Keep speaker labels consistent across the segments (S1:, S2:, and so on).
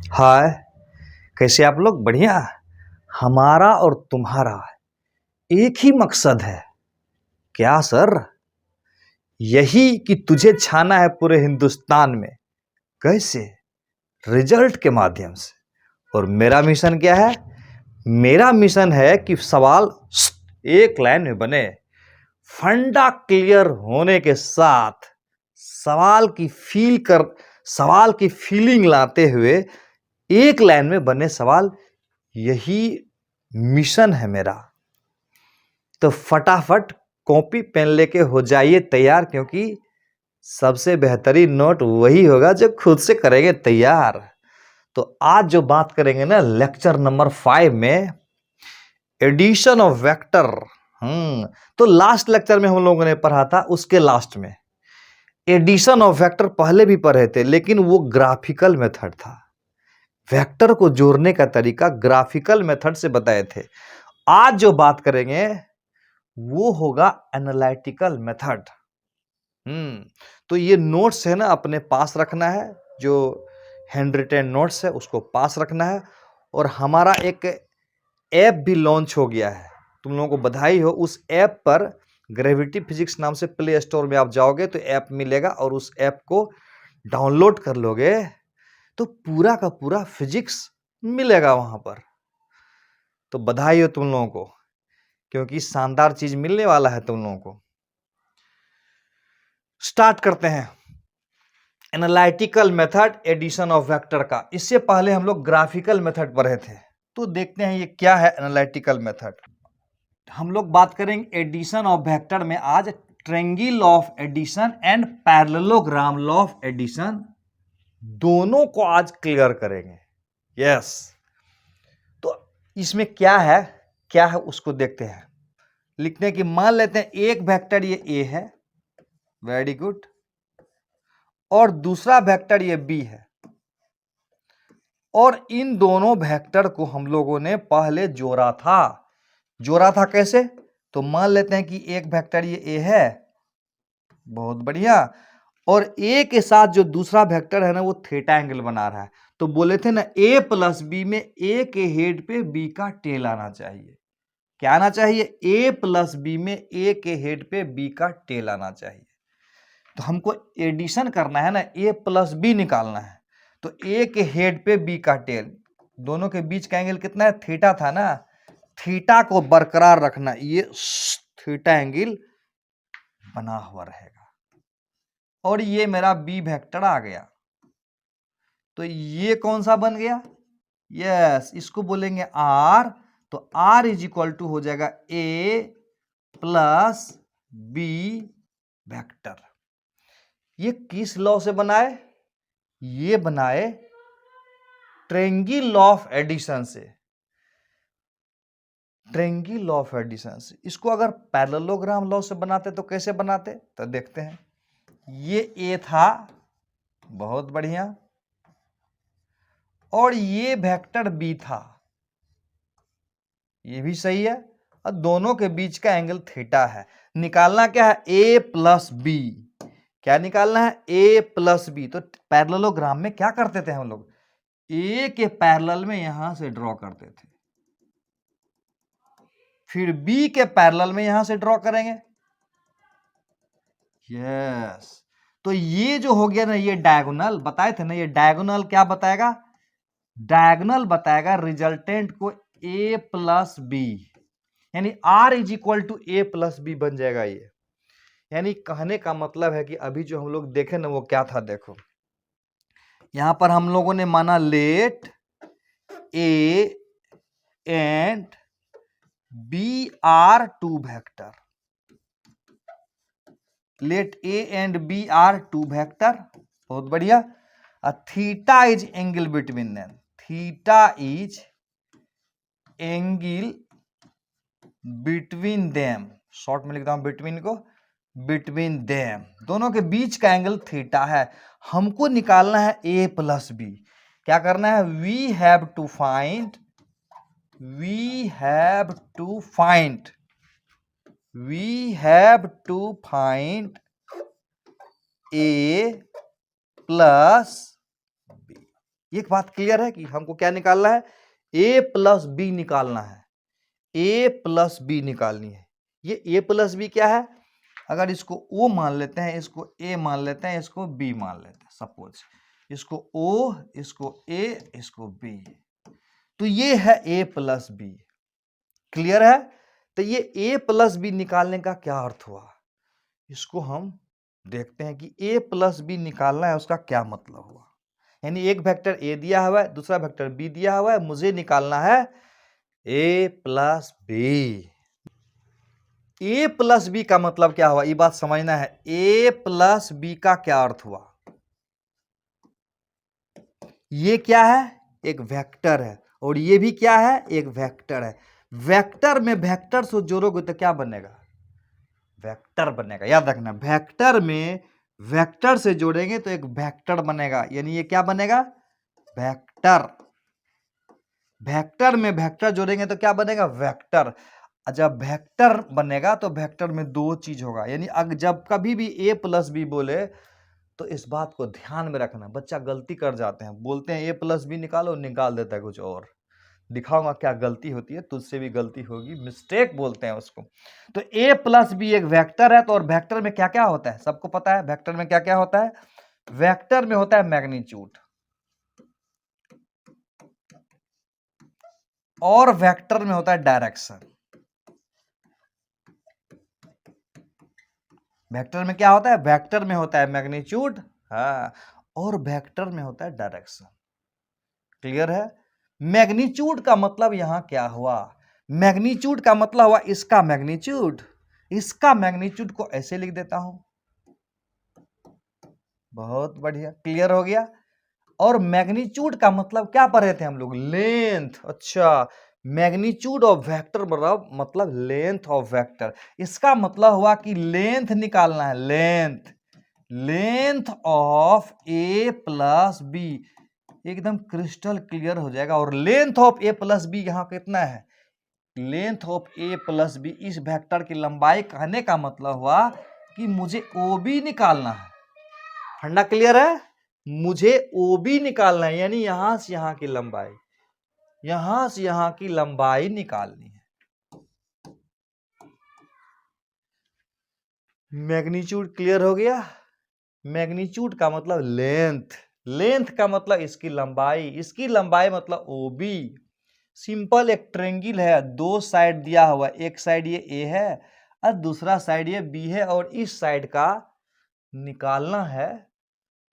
S1: हाय, कैसे आप लोग? बढ़िया। हमारा और तुम्हारा एक ही मकसद है। क्या सर? यही कि तुझे छाना है पूरे हिंदुस्तान में। कैसे? रिजल्ट के माध्यम से। और मेरा मिशन क्या है? मेरा मिशन है कि सवाल एक लाइन में बने, फंडा क्लियर होने के साथ सवाल की फीलिंग लाते हुए एक लाइन में बने सवाल। यही मिशन है मेरा। तो फटाफट कॉपी पेन लेके हो जाइए तैयार, क्योंकि सबसे बेहतरीन नोट वही होगा जो खुद से करेंगे तैयार। तो आज जो बात करेंगे ना, लेक्चर नंबर 5 में एडिशन ऑफ वेक्टर। तो लास्ट लेक्चर में हम लोगों ने पढ़ा था, उसके लास्ट में एडिशन ऑफ वेक्टर पहले भी पढ़े थे, लेकिन वो ग्राफिकल मेथड था। वेक्टर को जोड़ने का तरीका ग्राफिकल मेथड से बताए थे। आज जो बात करेंगे वो होगा एनालिटिकल मेथड। तो ये नोट्स है ना, अपने पास रखना है। जो हैंड रिटेन नोट्स है उसको पास रखना है। और हमारा एक ऐप भी लॉन्च हो गया है, तुम लोगों को बधाई हो। उस ऐप पर ग्रेविटी फिजिक्स नाम से प्ले स्टोर में आप जाओगे तो ऐप मिलेगा, और उस ऐप को डाउनलोड कर लोगे तो पूरा का पूरा फिजिक्स मिलेगा वहां पर। तो बधाई हो तुम लोगों को, क्योंकि शानदार चीज मिलने वाला है तुम लोगों को। स्टार्ट करते हैं analytical method addition of vector का। इससे पहले हम लोग ग्राफिकल मेथड पढ़े थे, तो देखते हैं ये क्या है एनालिटिकल मेथड। हम लोग बात करेंगे एडिशन ऑफ वेक्टर में आज। Triangle of addition and parallelogram law of addition, दोनों को आज क्लियर करेंगे। यस। तो इसमें क्या है उसको देखते हैं। लिखने की मान लेते हैं एक वेक्टर ये ए है, वेरी गुड, और दूसरा वेक्टर ये बी है। और इन दोनों वेक्टर को हम लोगों ने पहले जोड़ा था कैसे? तो मान लेते हैं कि एक वेक्टर ये ए है, बहुत बढ़िया, और ए के साथ जो दूसरा वेक्टर है ना वो थीटा एंगल बना रहा है। तो बोले थे ना, ए प्लस बी में ए के हेड पे बी का टेल आना चाहिए। क्या आना चाहिए? ए प्लस बी में ए के हेड पे बी का टेल आना चाहिए। तो हमको एडिशन करना है ना, ए प्लस बी निकालना है। तो ए के हेड पे बी का टेल, दोनों के बीच का एंगल कितना है? थीटा था ना। थीटा को बरकरार रखना, ये थीटा एंगल बना हुआ रहेगा। और ये मेरा बी वेक्टर आ गया। तो ये कौन सा बन गया? यस, इसको बोलेंगे आर। तो आर इज इक्वल टू हो जाएगा ए प्लस बी वेक्टर। ये किस लॉ से बनाए? ये बनाए ट्रायंगल लॉ ऑफ एडिशन से। ट्रायंगल लॉ ऑफ एडिशन से। इसको अगर पैरेललोग्राम लॉ से बनाते तो कैसे बनाते? तो देखते हैं। ये ए था, बहुत बढ़िया, और ये वेक्टर बी था, ये भी सही है, और दोनों के बीच का एंगल थीटा है। निकालना क्या है? A plus B. क्या निकालना है? A plus B. तो पैरेललोग्राम में क्या करते थे हम लोग? ए के पैरेलल में यहां से ड्रॉ करते थे, फिर बी के पैरेलल में यहां से ड्रॉ करेंगे। यस। तो ये जो हो गया ना, ये डायगोनल बताए थे ना, ये डायगोनल क्या बताएगा? डायगोनल बताएगा रिजल्टेंट को ए प्लस बी, यानी R is equal to A plus B बन जाएगा ये। यानी कहने का मतलब है कि अभी जो हम लोग देखे ना वो क्या था, देखो यहां पर हम लोगों ने माना let A and B are two vector. Let A and B are two vector, बहुत बढ़िया। Theta is angle between them. Theta is angle between them, short में लिखता हूं बिटवीन को, बिटवीन देम, दोनों के बीच का एंगल थीटा है। हमको निकालना है ए प्लस बी। क्या करना है? We have to find A plus B. एक बात क्लियर है कि हमको क्या निकालना है, a प्लस बी निकालना है, a प्लस बी निकालनी है। ये a प्लस बी क्या है, अगर इसको o मान लेते हैं, इसको a मान लेते हैं, इसको b मान लेते हैं, सपोज इसको o, इसको a, इसको b, तो ये है a प्लस बी। क्लियर है? तो ये a प्लस बी निकालने का क्या अर्थ हुआ, इसको हम देखते हैं कि a प्लस बी निकालना है, उसका क्या मतलब हुआ। यानी एक वेक्टर a दिया हुआ है, दूसरा वेक्टर b दिया हुआ है, मुझे निकालना है a plus B. a plus B का मतलब क्या हुआ, ये बात समझना है। a प्लस बी का क्या अर्थ हुआ, ये क्या है, एक वेक्टर है, और ये भी क्या है, एक वेक्टर है। वेक्टर में वेक्टर से जोड़ोगे तो क्या बनेगा, वेक्टर बनेगा। याद रखना, वेक्टर में वेक्टर से जोड़ेंगे तो एक वेक्टर बनेगा, यानी ये क्या बनेगा, वेक्टर। वेक्टर में वेक्टर जोड़ेंगे तो क्या बनेगा, वेक्टर। जब वेक्टर बनेगा तो वेक्टर में दो चीज होगा, यानी जब कभी भी a प्लस बी बोले तो इस बात को ध्यान में रखना। बच्चा गलती कर जाते हैं, बोलते हैं a प्लस बी निकालो, निकाल देता है कुछ और। दिखाऊंगा क्या गलती होती है, तुझसे भी गलती होगी, मिस्टेक बोलते हैं उसको। तो a प्लस बी एक वेक्टर है, तो और वेक्टर में क्या क्या होता है, सबको पता है वेक्टर में क्या क्या होता है। वेक्टर में होता है मैग्नीट्यूड, और वेक्टर में होता है डायरेक्शन। वेक्टर में क्या होता है, वेक्टर में होता है मैग्नीट्यूड, हाँ, और वेक्टर में होता है डायरेक्शन। क्लियर है? मैग्नीट्यूड का मतलब यहां क्या हुआ, मैग्नीट्यूड का मतलब हुआ इसका मैग्नीट्यूड। इसका मैग्नीट्यूड को ऐसे लिख देता हूं, बहुत बढ़िया, क्लियर हो गया। और मैग्नीट्यूड का मतलब क्या पढ़े थे हम लोग, लेंथ। अच्छा, मैग्नीट्यूड ऑफ वेक्टर मतलब लेंथ ऑफ वेक्टर। इसका मतलब हुआ कि लेंथ निकालना है, length, length of A plus B. एकदम क्रिस्टल क्लियर हो जाएगा। और length of A plus B यहां कितना है, length of A plus B, इस वेक्टर की लंबाई कहने का मतलब हुआ कि मुझे ओ बी निकालना है। फंडा क्लियर है, मुझे ओ बी निकालना है, यानी यहां से यहां की लंबाई, यहां से यहां की लंबाई निकालनी है। मैग्नीट्यूड क्लियर हो गया। मैग्नीट्यूड का मतलब लेंथ, लेंथ का मतलब इसकी लंबाई, इसकी लंबाई मतलब ओ बी। सिंपल, एक ट्रेंगल है, दो साइड दिया हुआ, एक साइड ये ए है और दूसरा साइड ये बी है, और इस साइड का निकालना है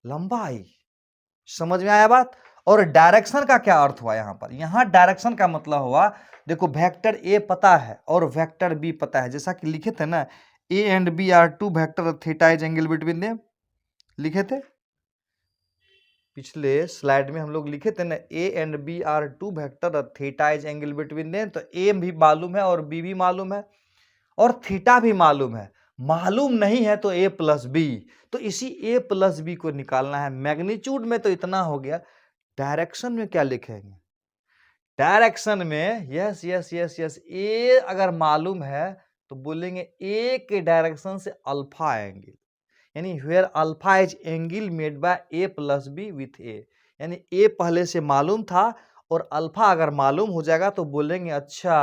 S1: लंबाई। समझ में आया बात? और डायरेक्शन का क्या अर्थ हुआ यहां पर, यहां डायरेक्शन का मतलब हुआ, देखो वेक्टर ए पता है और वेक्टर बी पता है, जैसा कि लिखे थे ना, A and B are two vector, theta is angle between them, लिखे थे पिछले स्लाइड में हम लोग लिखे थे ना, A and B are two vector, theta is angle between them. तो ए भी मालूम है और बी भी मालूम है और थीटा भी मालूम है। मालूम नहीं है तो ए प्लस बी, तो इसी ए प्लस बी को निकालना है। मैग्नीट्यूड में तो इतना हो गया, डायरेक्शन में क्या लिखेंगे, डायरेक्शन में yes yes yes yes, A अगर मालूम है तो बोलेंगे ए के डायरेक्शन से अल्फा एंगल, यानी where alpha is angle made by A plus B with A. यानी ए पहले से मालूम था और अल्फा अगर मालूम हो जाएगा तो बोलेंगे अच्छा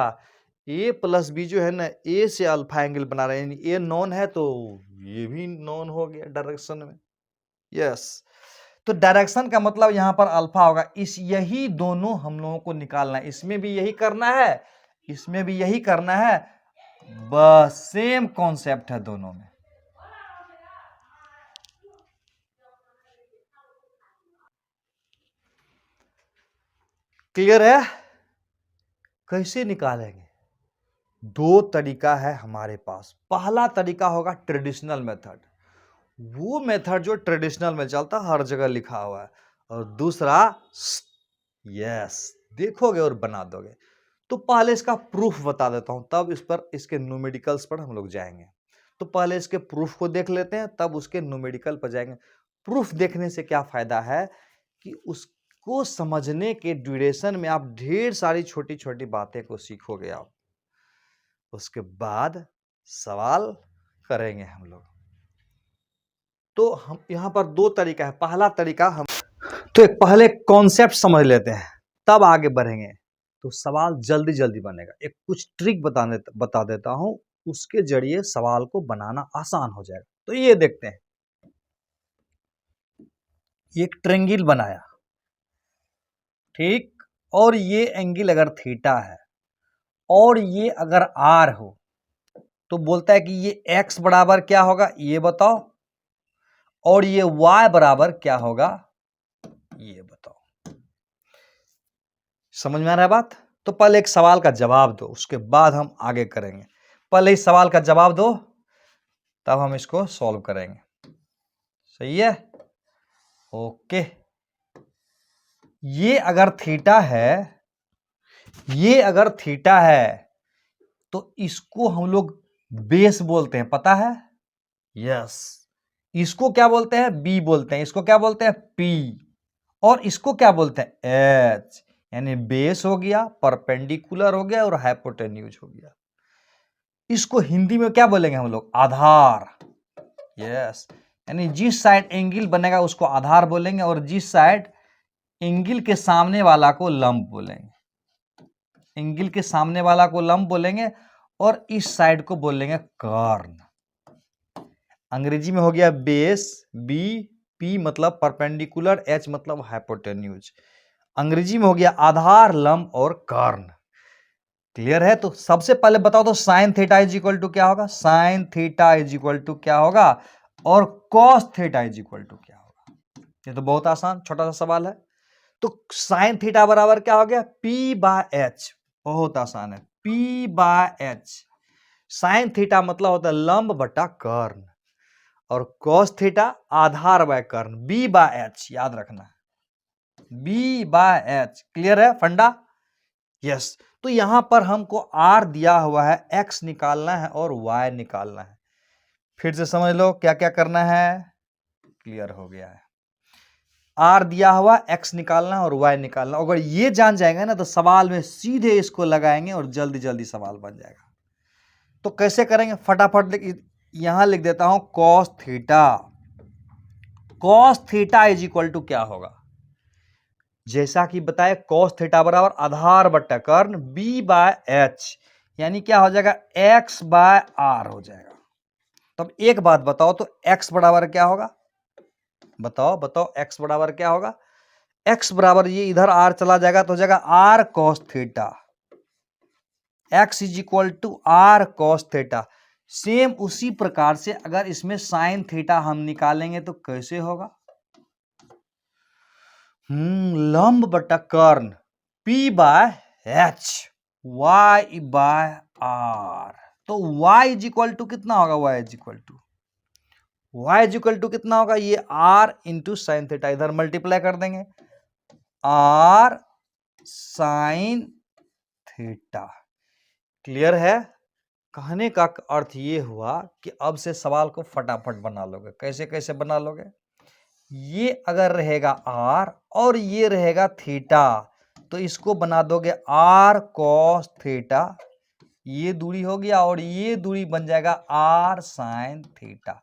S1: ए प्लस बी जो है ना, ए से अल्फा एंगल बना रहे हैं, यानी ए नॉन है तो ये भी नॉन हो गया डायरेक्शन में। यस, तो डायरेक्शन का मतलब यहां पर अल्फा होगा। इस यही दोनों हम लोगों को निकालना है, इसमें भी यही करना है, इसमें भी यही करना है, बस सेम कॉन्सेप्ट है दोनों में। क्लियर है? कैसे निकालेंगे, दो तरीका है हमारे पास। पहला तरीका होगा ट्रेडिशनल मेथड, वो मेथड जो ट्रेडिशनल में चलता हर जगह लिखा हुआ है, और दूसरा यस देखोगे और बना दोगे। तो पहले इसका प्रूफ बता देता हूं, तब इस पर इसके न्यूमेरिकल्स पर हम लोग जाएंगे। तो पहले इसके प्रूफ को देख लेते हैं, तब उसके न्यूमेरिकल पर जाएंगे। प्रूफ देखने से क्या फायदा है कि उसको समझने के ड्यूरेशन में आप ढेर सारी छोटी छोटी बातें को सीखोगे आप, उसके बाद सवाल करेंगे हम लोग। तो हम यहां पर दो तरीका है। पहला तरीका हम तो एक पहले कॉन्सेप्ट समझ लेते हैं, तब आगे बढ़ेंगे तो सवाल जल्दी जल्दी बनेगा। एक कुछ ट्रिक बता देता हूं, उसके जरिए सवाल को बनाना आसान हो जाएगा। तो ये देखते हैं, एक ट्रायंगल बनाया, ठीक, और ये एंगल अगर थीटा है और ये अगर आर हो तो बोलता है कि ये एक्स बराबर क्या होगा ये बताओ, और ये वाई बराबर क्या होगा ये बताओ। समझ में आ रहा है बात? तो पहले एक सवाल का जवाब दो, उसके बाद हम आगे करेंगे। पहले इस सवाल का जवाब दो, तब हम इसको सॉल्व करेंगे। सही है? ओके। ये अगर थीटा है, ये अगर थीटा है तो इसको हम लोग बेस बोलते हैं, पता है? यस। इसको क्या बोलते हैं? बी बोलते हैं। इसको क्या बोलते हैं? पी। और इसको क्या बोलते हैं? एच। यानी बेस हो गया, परपेंडिकुलर हो गया और हाइपोटेन्यूज हो गया। इसको हिंदी में क्या बोलेंगे हम लोग? आधार। यस। यानी जिस साइड एंगल बनेगा उसको आधार बोलेंगे, और जिस साइड एंगल के सामने वाला को लंब बोलेंगे। एंगल के सामने वाला को लंब बोलेंगे और इस साइड को बोलेंगे कर्ण। अंग्रेजी में हो गया बेस, बी, पी मतलब परपेंडिकुलर, एच मतलब हाइपोटेन्यूज। अंग्रेजी में हो गया आधार, लंब और कर्ण। क्लियर है? तो सबसे पहले बताओ तो sine theta is equal to क्या होगा? Sine theta is equal to क्या होगा? और cos theta is equal to क्या होगा? ये तो बहुत आसान छोटा सा सवाल है। तो साइन थीटा बराबर क्या हो गया? P by H. बहुत आसान है, P by H. Sine theta मतलब होता है लंब बटा कर्ण, और कॉस थीटा आधार बाय कर्ण, बी बाय एच। याद रखना, बी बाय एच। क्लियर है फंडा? यस। तो यहां पर हमको आर दिया हुआ है, एक्स निकालना है और वाई निकालना है। फिर से समझ लो क्या क्या करना है। क्लियर हो गया है। आर दिया हुआ, एक्स निकालना है और वाई निकालना। अगर ये जान जाएंगे ना तो सवाल में सीधे इसको लगाएंगे और जल्दी जल्दी सवाल बन जाएगा। तो कैसे करेंगे? फटाफट यहां लिख देता हूं cos theta. Cos theta is equal to क्या होगा? जैसा कि बताए कॉस थीटा बराबर आधार बट्टा कर्ण, बी बाय एच, यानी क्या हो जाएगा? एक्स बाय आर हो जाएगा। तब एक बात बताओ तो एक्स बराबर क्या होगा? बताओ बताओ, एक्स बराबर क्या होगा? एक्स बराबर ये इधर आर चला जाएगा तो हो जाएगा R cos theta. X is equal to R cos theta. Same उसी प्रकार से अगर इसमें साइन थीटा हम निकालेंगे तो कैसे होगा? लंब बटा कर्ण, P by H, Y by R. तो वाई इज इक्वल टू कितना होगा? Y is equal to, Y is equal to कितना होगा? ये आर इंटू साइन थीटा, इधर मल्टीप्लाई कर देंगे, आर साइन थीटा। क्लियर है? कहने का अर्थ ये हुआ कि अब से सवाल को फटाफट बना लोगे। कैसे कैसे बना लोगे? ये अगर रहेगा आर और ये रहेगा थीटा तो इसको बना दोगे आर कॉस थीटा, ये दूरी हो गया, और ये दूरी बन जाएगा आर साइन थीटा।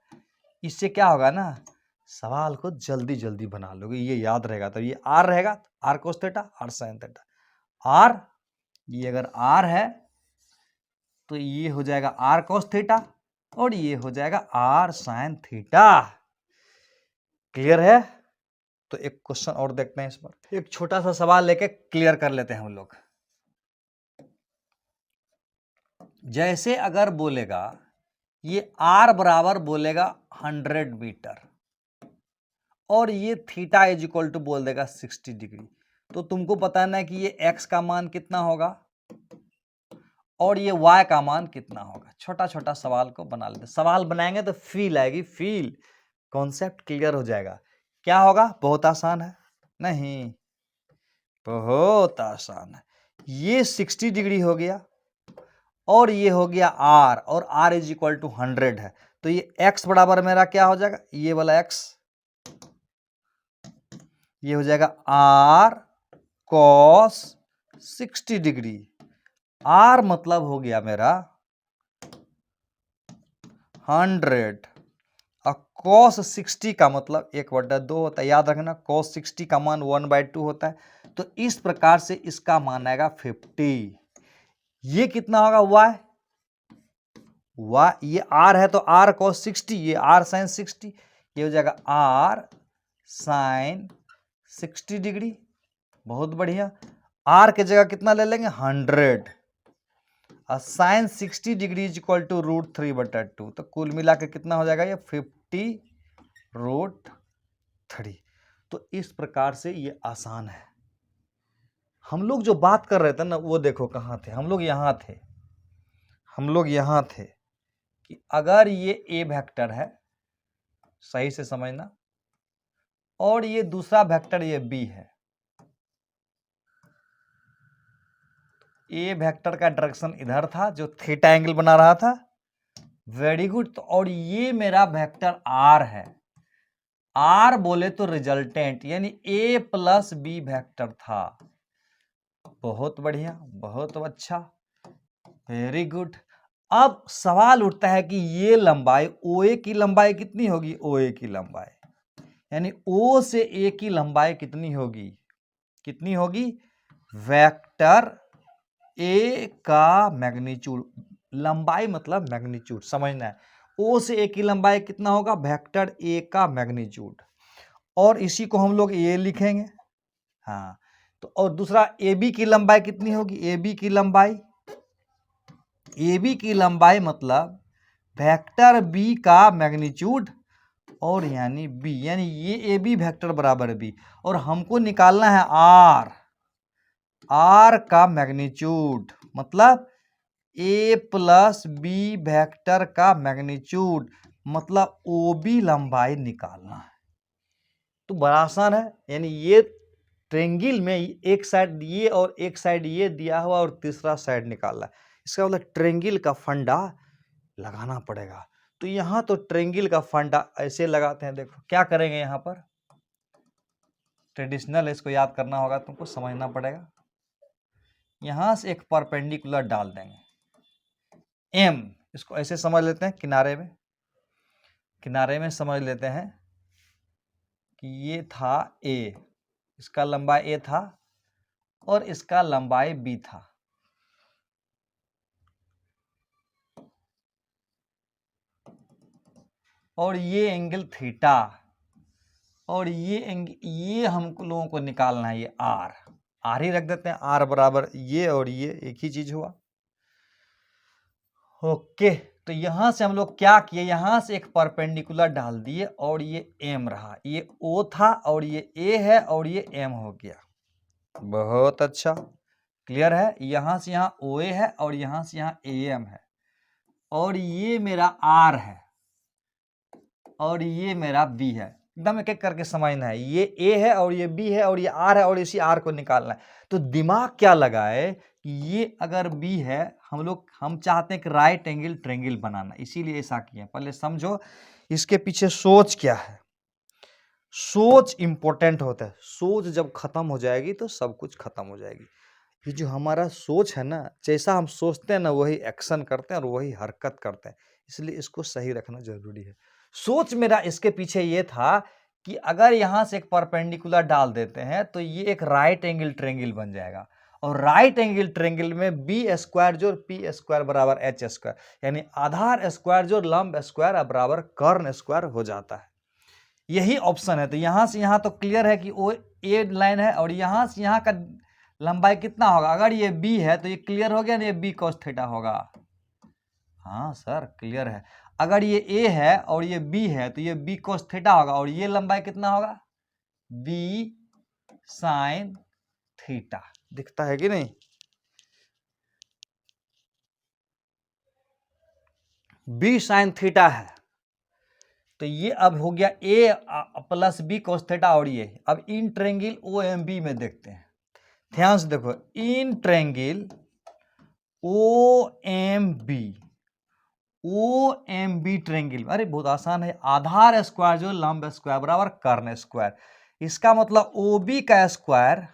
S1: इससे क्या होगा ना, सवाल को जल्दी जल्दी बना लोगे, ये याद रहेगा। तो ये आर रहेगा, R cos theta, R sine theta. R, ये अगर आर है तो ये हो जाएगा आर कोस थीटा और ये हो जाएगा आर साइन थीटा। क्लियर है? तो एक क्वेश्चन और देखते हैं इस पर। एक छोटा सा सवाल लेके क्लियर कर लेते हैं हम लोग। जैसे अगर बोलेगा ये आर बराबर बोलेगा 100 मीटर और ये थीटा इज इक्वल टू बोल देगा 60 डिग्री, तो तुमको बताना है कि ये एक्स का मान कितना होगा और ये वाई का मान कितना होगा। छोटा छोटा सवाल को बना लेते, सवाल बनाएंगे तो फील आएगी, फील, कॉन्सेप्ट क्लियर हो जाएगा। क्या होगा? बहुत आसान है, नहीं बहुत आसान है। ये 60 डिग्री हो गया और ये हो गया आर, और आर इज इक्वल टू 100 है, तो ये एक्स बराबर मेरा क्या हो जाएगा? ये वाला एक्स, ये हो जाएगा आर कॉस 60 डिग्री। आर मतलब हो गया मेरा 100, और cos 60 का मतलब 1/2 होता है, याद रखना cos 60 का मान 1/2 होता है। तो इस प्रकार से इसका मान आएगा 50। ये कितना होगा y, ये r है तो r cos 60, ये r sin 60, ये हो जाएगा r sin 60 डिग्री। बहुत बढ़िया। r के जगह कितना ले लेंगे 100 और sine 60 degree is equal to √3/2, तो कुल मिला के कितना हो जाएगा ये 50√3। तो इस प्रकार से ये आसान है। हम लोग जो बात कर रहे थे ना वो देखो कहाँ थे, हम लोग यहाँ थे कि अगर ये ए वेक्टर है, सही से समझना, और ये दूसरा वेक्टर ये बी है, ए वेक्टर का डायरेक्शन इधर था जो थीटा एंगल बना रहा था। Very good. तो और ये मेरा वेक्टर आर है, आर बोले तो रिजल्टेंट यानी ए प्लस बी वेक्टर था। बहुत बढ़िया, बहुत अच्छा, वेरी गुड। अब सवाल उठता है कि ये लंबाई OA की लंबाई कितनी होगी, OA की लंबाई यानी O से A की लंबाई कितनी होगी, वेक्टर A का मैग्नीट्यूड, लंबाई मतलब मैग्नीट्यूड समझना है। O से A की लंबाई कितना होगा, वेक्टर A का मैग्नीट्यूड, और इसी को हम लोग A लिखेंगे। हाँ, तो और दूसरा AB की लंबाई कितनी होगी, AB की लंबाई मतलब वेक्टर B का मैग्नीट्यूड और यानी B, यानी ये AB वेक्टर बराबर B, और हमको निकालना है R का मैग्नीट्यूड मतलब A प्लस B वेक्टर का मैग्नीट्यूड मतलब OB लंबाई निकालना है। तो बड़ा आसान है, यानी ये ट्रेंगल में एक साइड ये और एक साइड ये दिया हुआ और तीसरा साइड निकालना है। इसका मतलब ट्रेंगल का फंडा लगाना पड़ेगा। तो यहाँ तो ट्रेंगल का फंडा ऐसे लगाते हैं, देखो क्या करेंगे, यहाँ पर ट्रेडिशनल इसको याद करना होगा, तुमको समझना पड़ेगा। यहाँ से एक परपेंडिकुलर डाल देंगे M, इसको ऐसे समझ लेते हैं, किनारे में समझ लेते हैं कि ये था A, इसका लंबाई A था और इसका लंबाई B था। और ये एंगल थीटा, और ये हम लोगों को निकालना है, ये R ही रख देते हैं, R बराबर ये और ये एक ही चीज हुआ। ओके, तो यहां से हम लोग क्या किए, यहां से एक परपेंडिकुलर डाल दिए और ये M रहा, ये O था और ये A है और ये M हो गया। बहुत अच्छा, क्लियर है। यहां से यहां OA है और यहां से यहां AM है, और ये मेरा R है और ये मेरा B है। एकदम एक एक करके समझना है, ये A है और ये B है और ये R है और इसी R को निकालना है। तो दिमाग क्या लगाए कि ये अगर B है, हम चाहते हैं कि राइट एंगल ट्रायंगल बनाना, इसीलिए ऐसा किया। पहले समझो इसके पीछे सोच क्या है। सोच इंपॉर्टेंट होता है, सोच जब खत्म हो जाएगी तो सब कुछ खत्म हो जाएगी। ये जो हमारा सोच है ना, जैसा हम सोचते हैं ना वही एक्शन करते हैं और वही हरकत करते हैं, इसलिए इसको सही रखना जरूरी है। सोच मेरा इसके पीछे ये था कि अगर यहां से एक परपेंडिकुलर डाल देते हैं तो ये एक राइट एंगल ट्रायंगल बन जाएगा, और राइट एंगल ट्रायंगल में बी स्क्वायर जोड़ पी स्क्वायर बराबर एच स्क्वायर, यानी आधार स्क्वायर जोड़ लंब स्क्वायर बराबर कर्ण स्क्वायर हो जाता है। यही ऑप्शन है। तो यहां से यहां तो क्लियर है कि वो ए लाइन है, और यहां से यहां का लंबाई कितना होगा, अगर ये बी है तो ये क्लियर हो गया ना, ये बी कॉस थीटा होगा। हाँ सर क्लियर है। अगर ये ए है और ये बी है तो ये बी कॉस थीटा होगा, और ये लंबाई कितना होगा, बी साइन थीटा। दिखता है कि नहीं, बी साइन थीटा है। तो ये अब हो गया A plus B cos theta, और ये अब in triangle O M B में देखते हैं। ध्यान से देखो, in triangle O M B triangle, अरे बहुत आसान है, आधार स्क्वायर जो लंब स्क्वायर बराबर कर्ण स्क्वायर। इसका मतलब OB का स्क्वायर,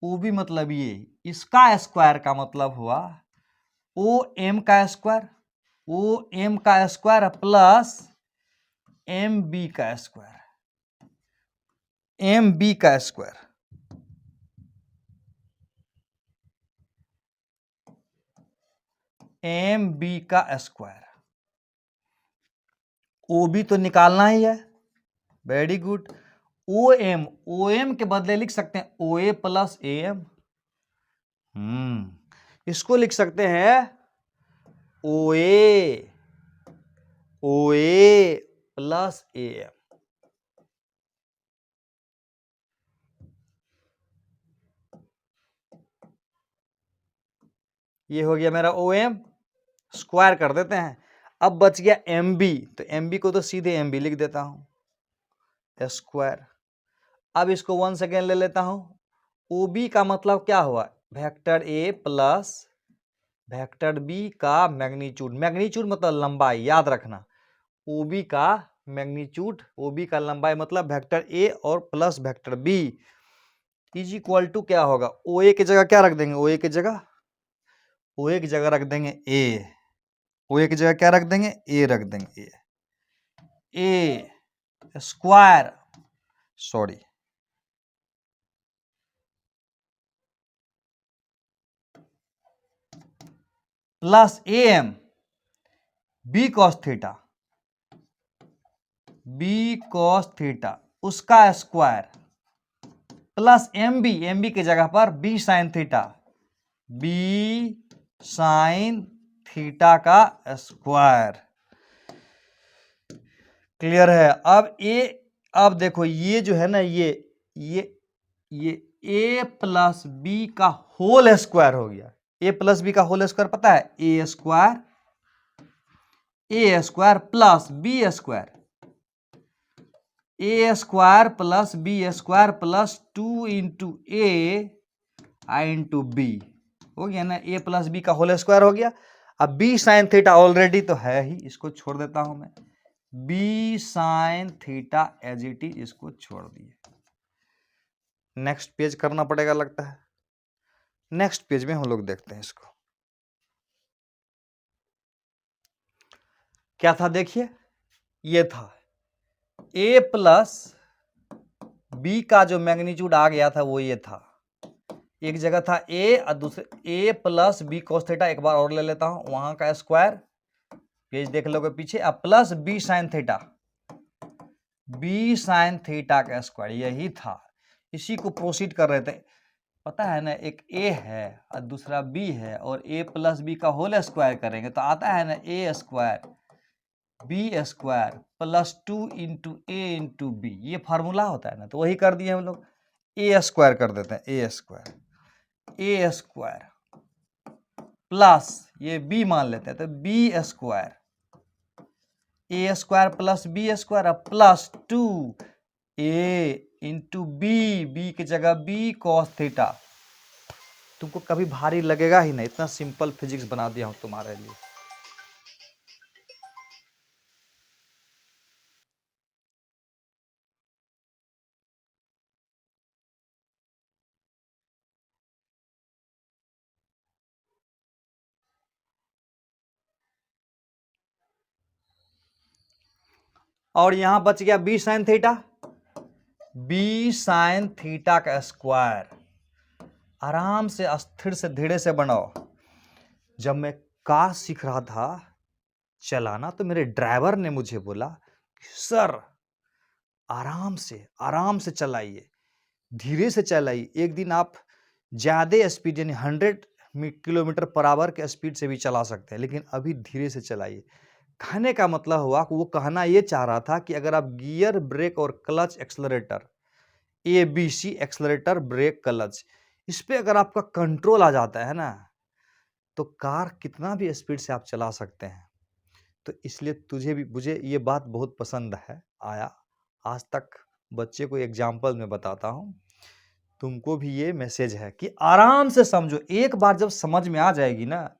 S1: OB मतलब ये, इसका स्क्वायर का मतलब हुआ OM का स्क्वायर, OM का स्क्वायर प्लस एम बी का स्क्वायर, एम बी का स्क्वायर, एम बी का स्क्वायर, ओ बी तो निकालना ही है, वेरी गुड। ओ एम के बदले लिख सकते हैं ओ ए प्लस ए एम, इसको लिख सकते हैं ओ ए प्लस ए एम। ये हो गया मेरा ओ एम, स्क्वायर कर देते हैं। अब बच गया एम बी, तो एम बी को तो सीधे एम बी लिख देता हूं स्क्वायर। अब इसको 1 सेकेंड ले लेता हूं। ओ बी का मतलब क्या हुआ, vector A plus vector B का मैग्नीट्यूड, मैग्नीट्यूड मतलब लंबाई, याद रखना। ओ बी का मैग्नीट्यूड, ओ बी का लंबाई मतलब वेक्टर ए और plus vector B is equal to क्या होगा, ओ ए की जगह क्या रख देंगे, ओ ए की जगह, ओ ए की जगह रख देंगे ए, ओ ए की जगह क्या रख देंगे, ए रख देंगे, A square, sorry plus A M B cos theta, B cos theta उसका स्क्वायर प्लस एम बी की जगह पर B sine theta, B sine theta का स्क्वायर। क्लियर है। अब देखो ये जो है ना, ये ए प्लस बी का होल स्क्वायर हो गया। ए प्लस बी का होल स्क्वायर पता है, A square plus B square, A square plus B square plus 2 into A into B, हो गया ना, ए प्लस बी का होल स्क्वायर हो गया। अब बी साइन थीटा ऑलरेडी तो है ही, इसको छोड़ देता हूं मैं, B sine theta as it is, इसको छोड़ दिए। नेक्स्ट पेज करना पड़ेगा लगता है, नेक्स्ट पेज में हम लोग देखते हैं इसको क्या था। देखिए ये था ए प्लस बी का जो मैग्नीट्यूड आ गया था वो ये था, एक जगह था ए और दूसरे ए प्लस बी कॉस थीटा, एक बार और ले लेता हूं, वहां का स्क्वायर, पेज देख लोगे पीछे, अब plus B sine theta, B sine theta का स्क्वायर, यही था। इसी को प्रोसीड कर रहे थे, पता है ना, एक ए है और दूसरा बी है, और ए प्लस बी का होल स्क्वायर करेंगे तो आता है ना A square B square plus 2 into A into B, ये फार्मूला होता है ना, तो वही कर दिए हम लोग, ए स्क्वायर कर देते हैं, ए स्क्वायर प्लस ये बी मान लेते हैं तो B square, A square plus B square plus 2 A into B की जगह बी कॉस थीटा। तुमको कभी भारी लगेगा ही नहीं, इतना सिंपल फिजिक्स बना दिया हूं तुम्हारे लिए। और यहां बच गया B sine theta, B sine theta का स्क्वायर। आराम से अस्थिर से धीरे से बनाओ। जब मैं कार सीख रहा था चलाना तो मेरे ड्राइवर ने मुझे बोला सर आराम से चलाइए, धीरे से चलाइए। एक दिन आप ज्यादा स्पीड यानी 100 किलोमीटर पर आवर के स्पीड से भी चला सकते हैं, लेकिन अभी धीरे से चलाइए। कहने का मतलब हुआ कि वो कहना ये चाह रहा था कि अगर आप गियर, ब्रेक और clutch, accelerator, ABC accelerator, brake, clutch, इस पे अगर आपका कंट्रोल आ जाता है ना तो कार कितना भी स्पीड से आप चला सकते हैं। तो इसलिए मुझे ये बात बहुत पसंद आया। आज तक बच्चे को एग्जाम्पल में बताता हूं, तुमको भी ये मैसेज है कि आराम से समझो। एक बार जब समझ में आ जाएगी ना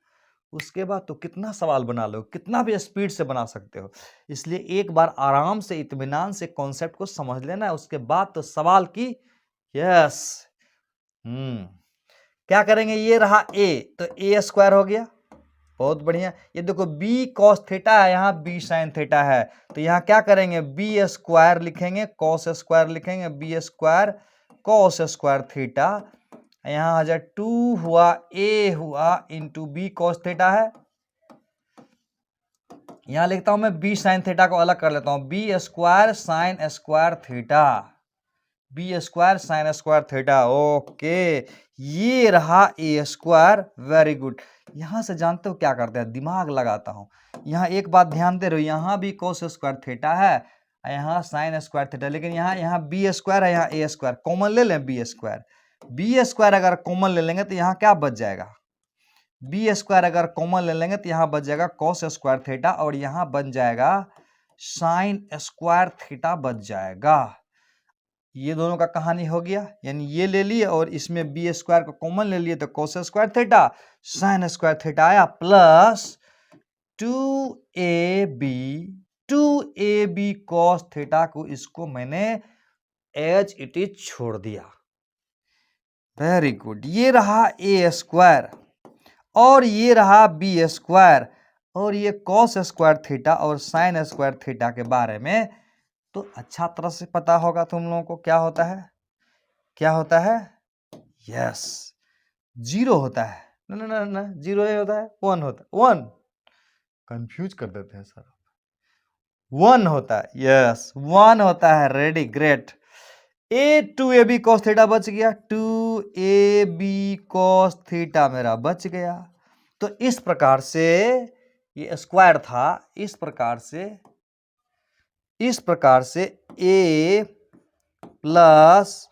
S1: उसके बाद तो कितना सवाल बना लो, कितना भी स्पीड से बना सकते हो। इसलिए एक बार आराम से इत्मीनान से कॉन्सेप्ट को समझ लेना है, उसके बाद तो सवाल की यस। क्या करेंगे, ये रहा ए, तो ए स्क्वायर हो गया, बहुत बढ़िया। ये देखो बी कॉस थीटा है, यहाँ बी साइन थीटा है, तो यहाँ क्या करेंगे, बी स्क्वायर लिखेंगे, कॉस स्क्वायर लिखेंगे, B square cos square theta. यहाँ आ जाए 2 हुआ ए हुआ इंटू बी कॉस थीटा है। यहाँ लिखता हूं मैं बी साइन थीटा को अलग कर लेता हूं, B square sine square theta, B square sine square theta. Okay, ये रहा ए स्क्वायर। Very good. यहां से जानते हो क्या करते हैं, दिमाग लगाता हूं। यहाँ एक बात ध्यान दे रहे हो, यहाँ भी कोस स्क्वायर थीटा है, यहाँ साइन स्क्वायर थीटा, लेकिन यहाँ बी स्क्वायर है, यहाँ ए स्क्वायर। कॉमन ले लें बी स्क्वायर, बी स्क्वायर अगर कॉमन ले लेंगे तो यहाँ क्या बच जाएगा, बी स्क्वायर अगर कॉमन ले लेंगे तो यहाँ बच जाएगा कॉस स्क्वायर थीटा, और यहाँ बन जाएगा साइन स्क्वायर थीटा बच जाएगा। ये दोनों का कहानी हो गया, यानी ये ले लिए और इसमें बी स्क्वायर को कॉमन ले लिए तो cos square theta sine square theta आया, प्लस 2ab कॉस थीटा को इसको मैंने एज इट इज छोड़ दिया। Very good. ये रहा ए स्क्वायर और ये रहा बी स्क्वायर, और ये कॉस स्क्वायर थीटा और साइन स्क्वायर थीटा के बारे में तो अच्छा तरह से पता होगा तुम लोगों को। क्या होता है, क्या होता है, यस, जीरो होता है। ना ना ना, जीरो नहीं होता है, वन होता है। वन कंफ्यूज कर देते हैं सर, वन होता है, यस वन होता है। Ready, great. A two A B cos theta बच गया, 2ab कॉस थीटा मेरा बच गया। तो इस प्रकार से ये स्क्वायर था, इस प्रकार से ए प्लस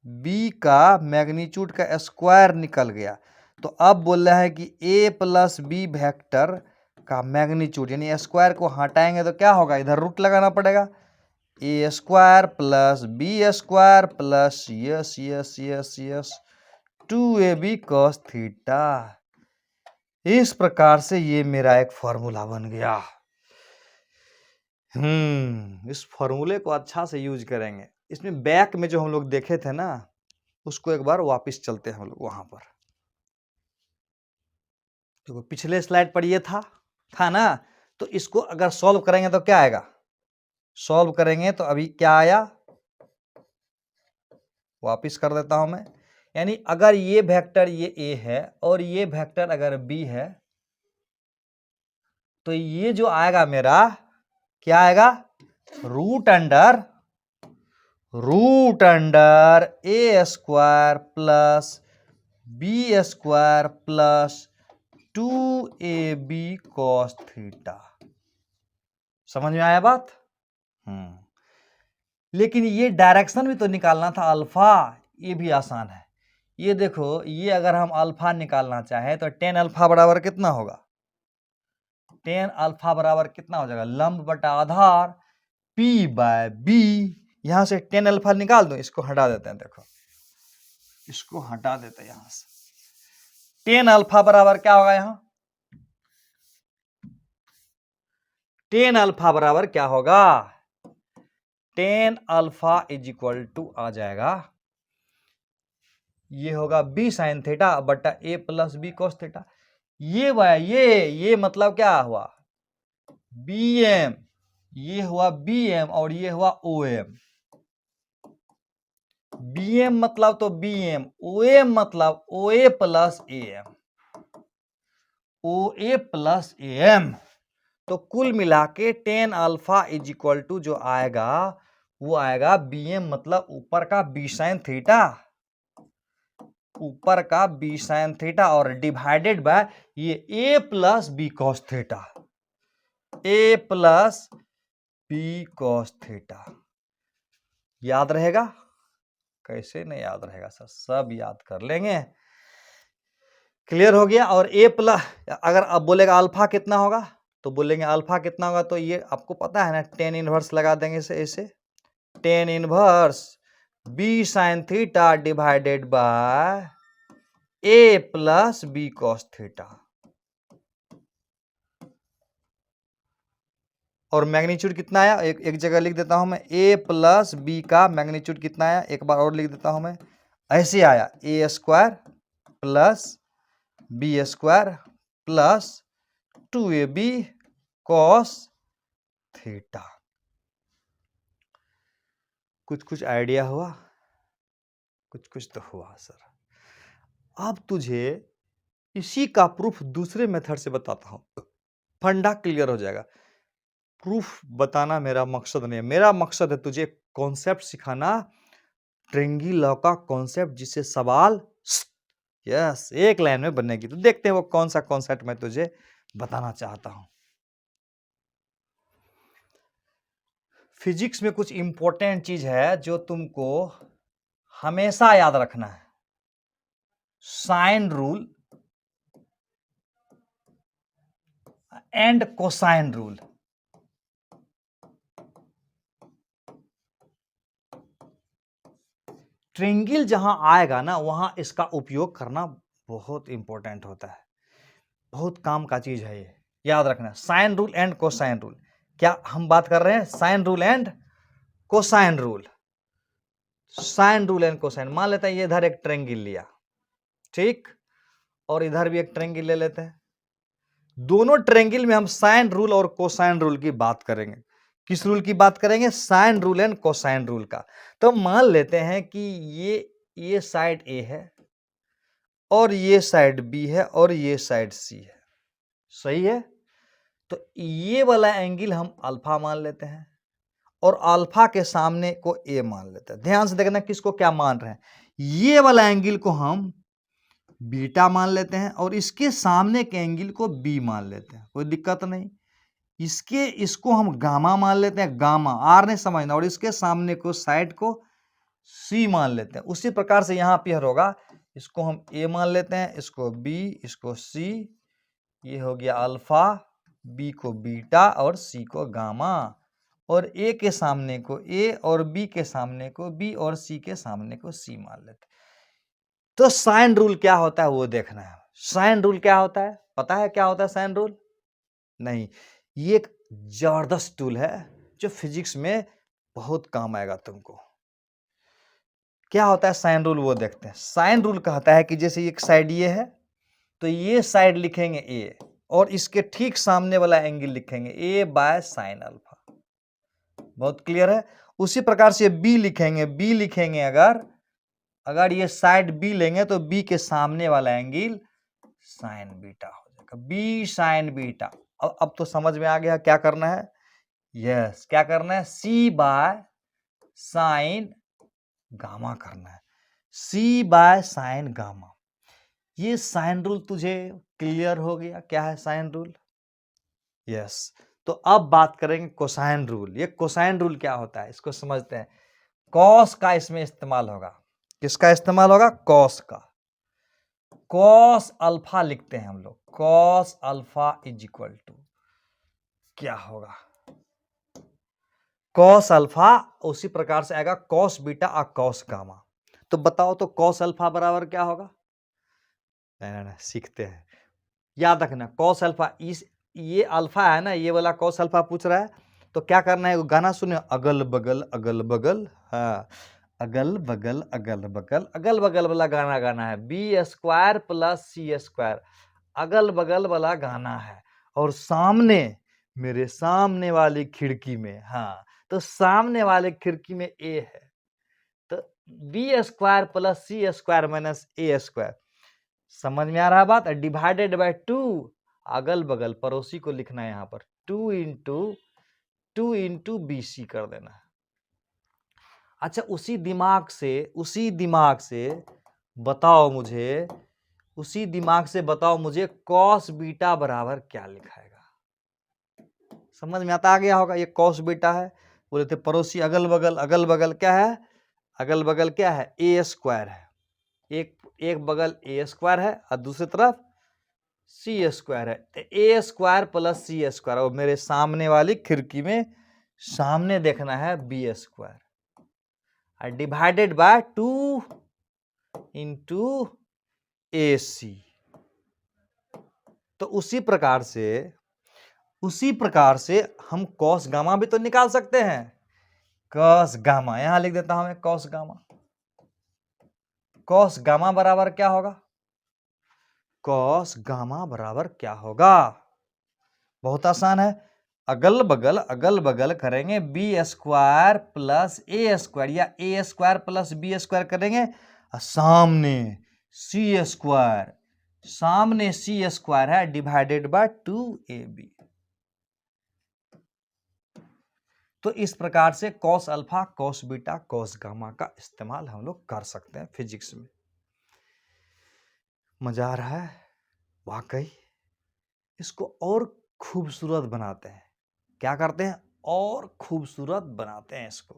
S1: बी का मैग्नीट्यूड का स्क्वायर निकल गया। तो अब बोल रहा है कि ए प्लस बी वेक्टर का मैग्नीट्यूड, यानी स्क्वायर को हटाएंगे तो क्या होगा, इधर रूट लगाना पड़ेगा, A square plus B square plus yes yes yes yes 2ab cos theta. इस प्रकार से ये मेरा एक फॉर्मूला बन गया। इस फॉर्मूले को अच्छा से यूज करेंगे। इसमें बैक में जो हम लोग देखे थे ना, उसको एक बार वापस चलते हैं हम लोग वहां पर। देखो पिछले स्लाइड पर ये था ना, तो इसको अगर सॉल्व करेंगे तो क्या आएगा, सॉल्व करेंगे तो अभी क्या आया, वापस कर देता हूं मैं। यानी अगर ये वेक्टर ये ए है और ये वेक्टर अगर बी है, तो ये जो आएगा मेरा क्या आएगा, root under A square plus B square plus 2ab cos theta. समझ में आया बात? लेकिन ये डायरेक्शन भी तो निकालना था अल्फा, ये भी आसान है। ये देखो, ये अगर हम अल्फा निकालना चाहें तो tan अल्फा बराबर कितना होगा, tan अल्फा बराबर कितना हो जाएगा, लंब बटा आधार p बाय b। यहां से tan अल्फा निकाल दो, इसको हटा देते हैं, देखो इसको हटा देते हैं यहां से। tan अल्फा बराबर क्या होगा, यहां tan अल्फा बराबर क्या होगा, tan alpha is equal to आ जाएगा, ये होगा b साइन थीटा बटा a plus B cos theta. ये मतलब क्या हुआ, bm, ये हुआ bm और ये हुआ om। bm मतलब तो bm, om मतलब oa plus am, oa plus am। तो कुल मिला के tan alpha is equal to जो आएगा वो आएगा bm मतलब ऊपर का b साइन थीटा, ऊपर का b साइन थीटा और डिवाइडेड बाय ये a plus B cos theta, a plus B cos theta. याद रहेगा? कैसे नहीं याद रहेगा सर, सब याद कर लेंगे। क्लियर हो गया। और a प्लस, अगर अब बोलेगा अल्फा कितना होगा तो बोलेंगे अल्फा कितना होगा, तो ये आपको पता है ना, tan इनवर्स लगा देंगे इसे tan inverse b sine theta divided by a plus B cos theta. और मैग्नीट्यूड कितना आया, एक जगह लिख देता हूं मैं, a प्लस बी का मैग्नीट्यूड कितना आया, एक बार और लिख देता हूं मैं, ऐसे आया a square plus B square plus 2ab cos theta. कुछ कुछ आइडिया हुआ? कुछ कुछ तो हुआ सर। अब तुझे इसी का प्रूफ दूसरे मेथड से बताता हूं, फंडा क्लियर हो जाएगा। प्रूफ बताना मेरा मकसद नहीं है, मेरा मकसद है तुझे कॉन्सेप्ट सिखाना, ट्रेंगी लॉ का कॉन्सेप्ट, जिससे सवाल यस एक लाइन में बनेगी। तो देखते हैं वो कौन सा कॉन्सेप्ट मैं तुझे बताना चाहता हूं। फिजिक्स में कुछ इंपॉर्टेंट चीज है जो तुमको हमेशा याद रखना है। Sine rule and cosine rule. Triangle जहां आएगा ना, वहां इसका उपयोग करना बहुत इंपॉर्टेंट होता है, बहुत काम का चीज है ये, याद रखना। Sine rule and cosine rule, क्या हम बात कर रहे हैं? Sine rule and cosine rule. Sine rule and cosine, मान लेते हैं ये इधर एक ट्रेंगल लिया, ठीक, और इधर भी एक ट्रेंगल ले लेते हैं। दोनों ट्रेंगल में हम साइन रूल और कोसाइन रूल की बात करेंगे। किस रूल की बात करेंगे? Sine rule and cosine rule का। तो मान लेते हैं कि ये साइड ए है और ये साइड बी है और ये साइड सी है, सही है? तो ये वाला एंगल हम अल्फा मान लेते हैं और अल्फा के सामने को ए मान लेते हैं। ध्यान से देखना किसको क्या मान रहे हैं। ये वाला एंगल को हम बीटा मान लेते हैं और इसके सामने के एंगल को बी मान लेते हैं, कोई दिक्कत नहीं। इसको हम गामा मान लेते हैं, गामा आर नहीं समझना, और इसके सामने को साइड को सी मान लेते हैं। उसी प्रकार से यहां पर होगा, इसको हम ए मान लेते हैं, इसको बी, इसको सी, ये हो गया अल्फा, बी को बीटा और सी को गामा, और ए के सामने को ए और बी के सामने को बी और सी के सामने को सी मान लेते हैं। तो साइन रूल क्या होता है वो देखना है। साइन रूल क्या होता है? पता है क्या होता है साइन रूल? नहीं, ये एक जबरदस्त टूल है जो फिजिक्स में बहुत काम आएगा तुमको। क्या होता है साइन रूल वो देखते हैं। साइन रूल कहता है कि जैसे एक साइड ये है तो ये साइड लिखेंगे ए और इसके ठीक सामने वाला एंगल लिखेंगे ए बाय साइन अल्फा। बहुत क्लियर है? उसी प्रकार से बी लिखेंगे, बी लिखेंगे अगर ये साइड बी लेंगे तो बी के सामने वाला एंगल साइन बीटा हो जाएगा, बी साइन बीटा। अब तो समझ में आ गया क्या करना है। यस, क्या करना है? सी बाय साइन गामा करना है, सी बाय साइन गामा। ये साइन रूल तुझे क्लियर हो गया क्या है साइन रूल? यस। तो अब बात करेंगे कोसाइन रूल। ये कोसाइन रूल क्या होता है इसको समझते हैं। कॉस का इसमें इस्तेमाल होगा। किसका इस्तेमाल होगा? कॉस का। कॉस अल्फा लिखते हैं हम लोग, cos alpha is equal to क्या होगा? कॉस अल्फा उसी प्रकार से आएगा कॉस बीटा और कॉस गामा। तो बताओ तो कॉस अल्फा बराबर क्या होगा? नहीं, सीखते हैं, याद रखना। कॉस अल्फा, इस ये अल्फा है ना, ये वाला कॉस अल्फा पूछ रहा है, तो क्या करना है? वो गाना सुने, अगल बगल अगल बगल, हाँ, अगल बगल अगल बगल, अगल बगल वाला गाना गाना है, B square plus C square, अगल बगल वाला गाना है। और सामने, मेरे सामने वाली खिड़की में, हाँ, तो सामने वाले खिड़की में ए है, तो B square plus C square minus A square. समझ में आ रहा बात? डिवाइडेड बाय 2, अगल बगल पड़ोसी को लिखना है यहाँ पर, 2 इंटू BC कर देना है। अच्छा, उसी दिमाग से बताओ मुझे, कॉस बीटा बराबर क्या लिखाएगा? समझ में आता आ गया होगा। ये कॉस बीटा है, बोले थे पड़ोसी अगल बगल क्या है? अगल बगल क्या है? ए स्क्वायर है। एक बगल ए स्क्वायर है और दूसरी तरफ सी स्क्वायर है, तो A square plus C square, और मेरे सामने वाली खिड़की में सामने देखना है B square, divided by 2 into AC। तो उसी प्रकार से हम कॉस गामा भी तो निकाल सकते हैं। कॉस गामा यहां लिख देता हूं मैं, कॉस गामा बराबर क्या होगा? कॉस गामा बराबर क्या होगा? बहुत आसान है, अगल बगल करेंगे बी स्क्वायर प्लस ए स्क्वायर या ए स्क्वायर प्लस बी स्क्वायर करेंगे, और सामने सी स्क्वायर, सामने सी स्क्वायर है डिवाइडेड बाय 2ab। तो इस प्रकार से cos alpha, cos beta, cos gamma का इस्तेमाल हम लोग कर सकते हैं फिजिक्स में। मजा आ रहा है वाकई। इसको और खूबसूरत बनाते हैं, क्या करते हैं, और खूबसूरत बनाते हैं इसको।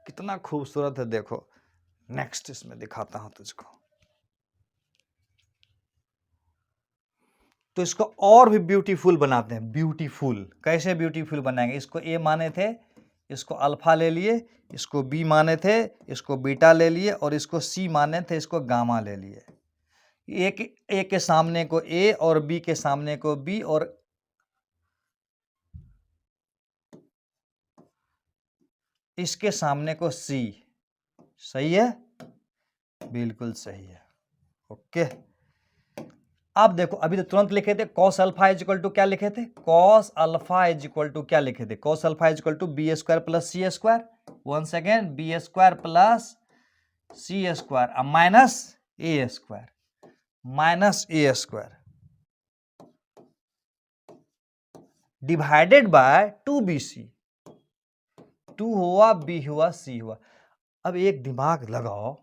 S1: कितना खूबसूरत है देखो, नेक्स्ट इसमें दिखाता हूं तुझको। तो इसको और भी ब्यूटीफुल बनाते हैं। ब्यूटीफुल कैसे ब्यूटीफुल बनाएंगे, इसको ए माने थे, इसको अल्फा ले लिए, इसको बी माने थे, इसको बीटा ले लिए, और इसको सी माने थे, इसको गामा ले लिए। ए के सामने को ए और बी के सामने को बी और इसके सामने को सी। सही है, बिल्कुल सही है, ओके। अब देखो, अभी तो तुरंत लिखे थे cos alpha is equal to क्या लिखे थे, cos alpha is equal to क्या लिखे थे, cos alpha is equal to B square plus C square. One second, B square plus C square minus A square, minus A square divided by 2bc। 2 हुआ, B हुआ, सी हुआ। अब एक दिमाग लगाओ,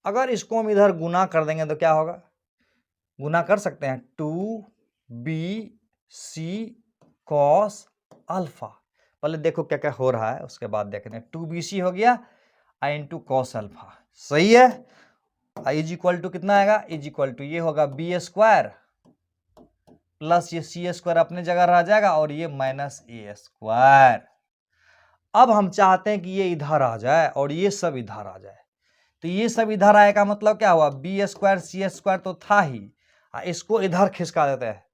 S1: अगर इसको हम इधर गुना कर देंगे तो क्या होगा, गुना कर सकते हैं, 2bc कॉस अल्फा। पहले देखो क्या क्या हो रहा है, उसके बाद देखते हैं। 2bc हो गया इंटू कॉस अल्फा, सही है। इज इक्वल टू कितना आएगा, इज इक्वल टू ये होगा बी स्क्वायर प्लस ये सी स्क्वायर अपने जगह रह जाएगा, और ये माइनस ए स्क्वायर। अब हम चाहते हैं कि ये इधर आ जाए और ये सब इधर आ जाए। तो ये सब इधर आएगा, मतलब क्या हुआ, बी स्क्वायर सी स्क्वायर तो था ही, इसको इधर खिसका देते हैं।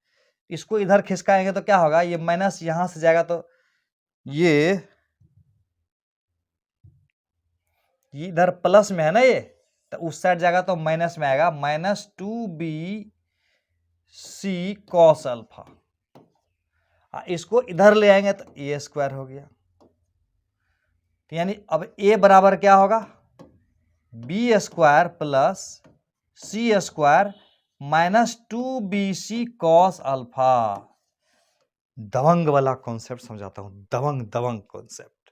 S1: इसको इधर खिसकाएंगे तो क्या होगा, ये माइनस यहां से जाएगा तो ये इधर प्लस में है ना, ये तो उस साइड जाएगा तो माइनस में आएगा, माइनस 2bc कॉस अल्फा। इसको इधर ले आएंगे तो ए स्क्वायर हो गया। तो यानी अब ए बराबर क्या होगा, B square plus C square minus 2bc cos alpha. दबंग वाला कॉन्सेप्ट समझाता हूं, दबंग दबंग कॉन्सेप्ट।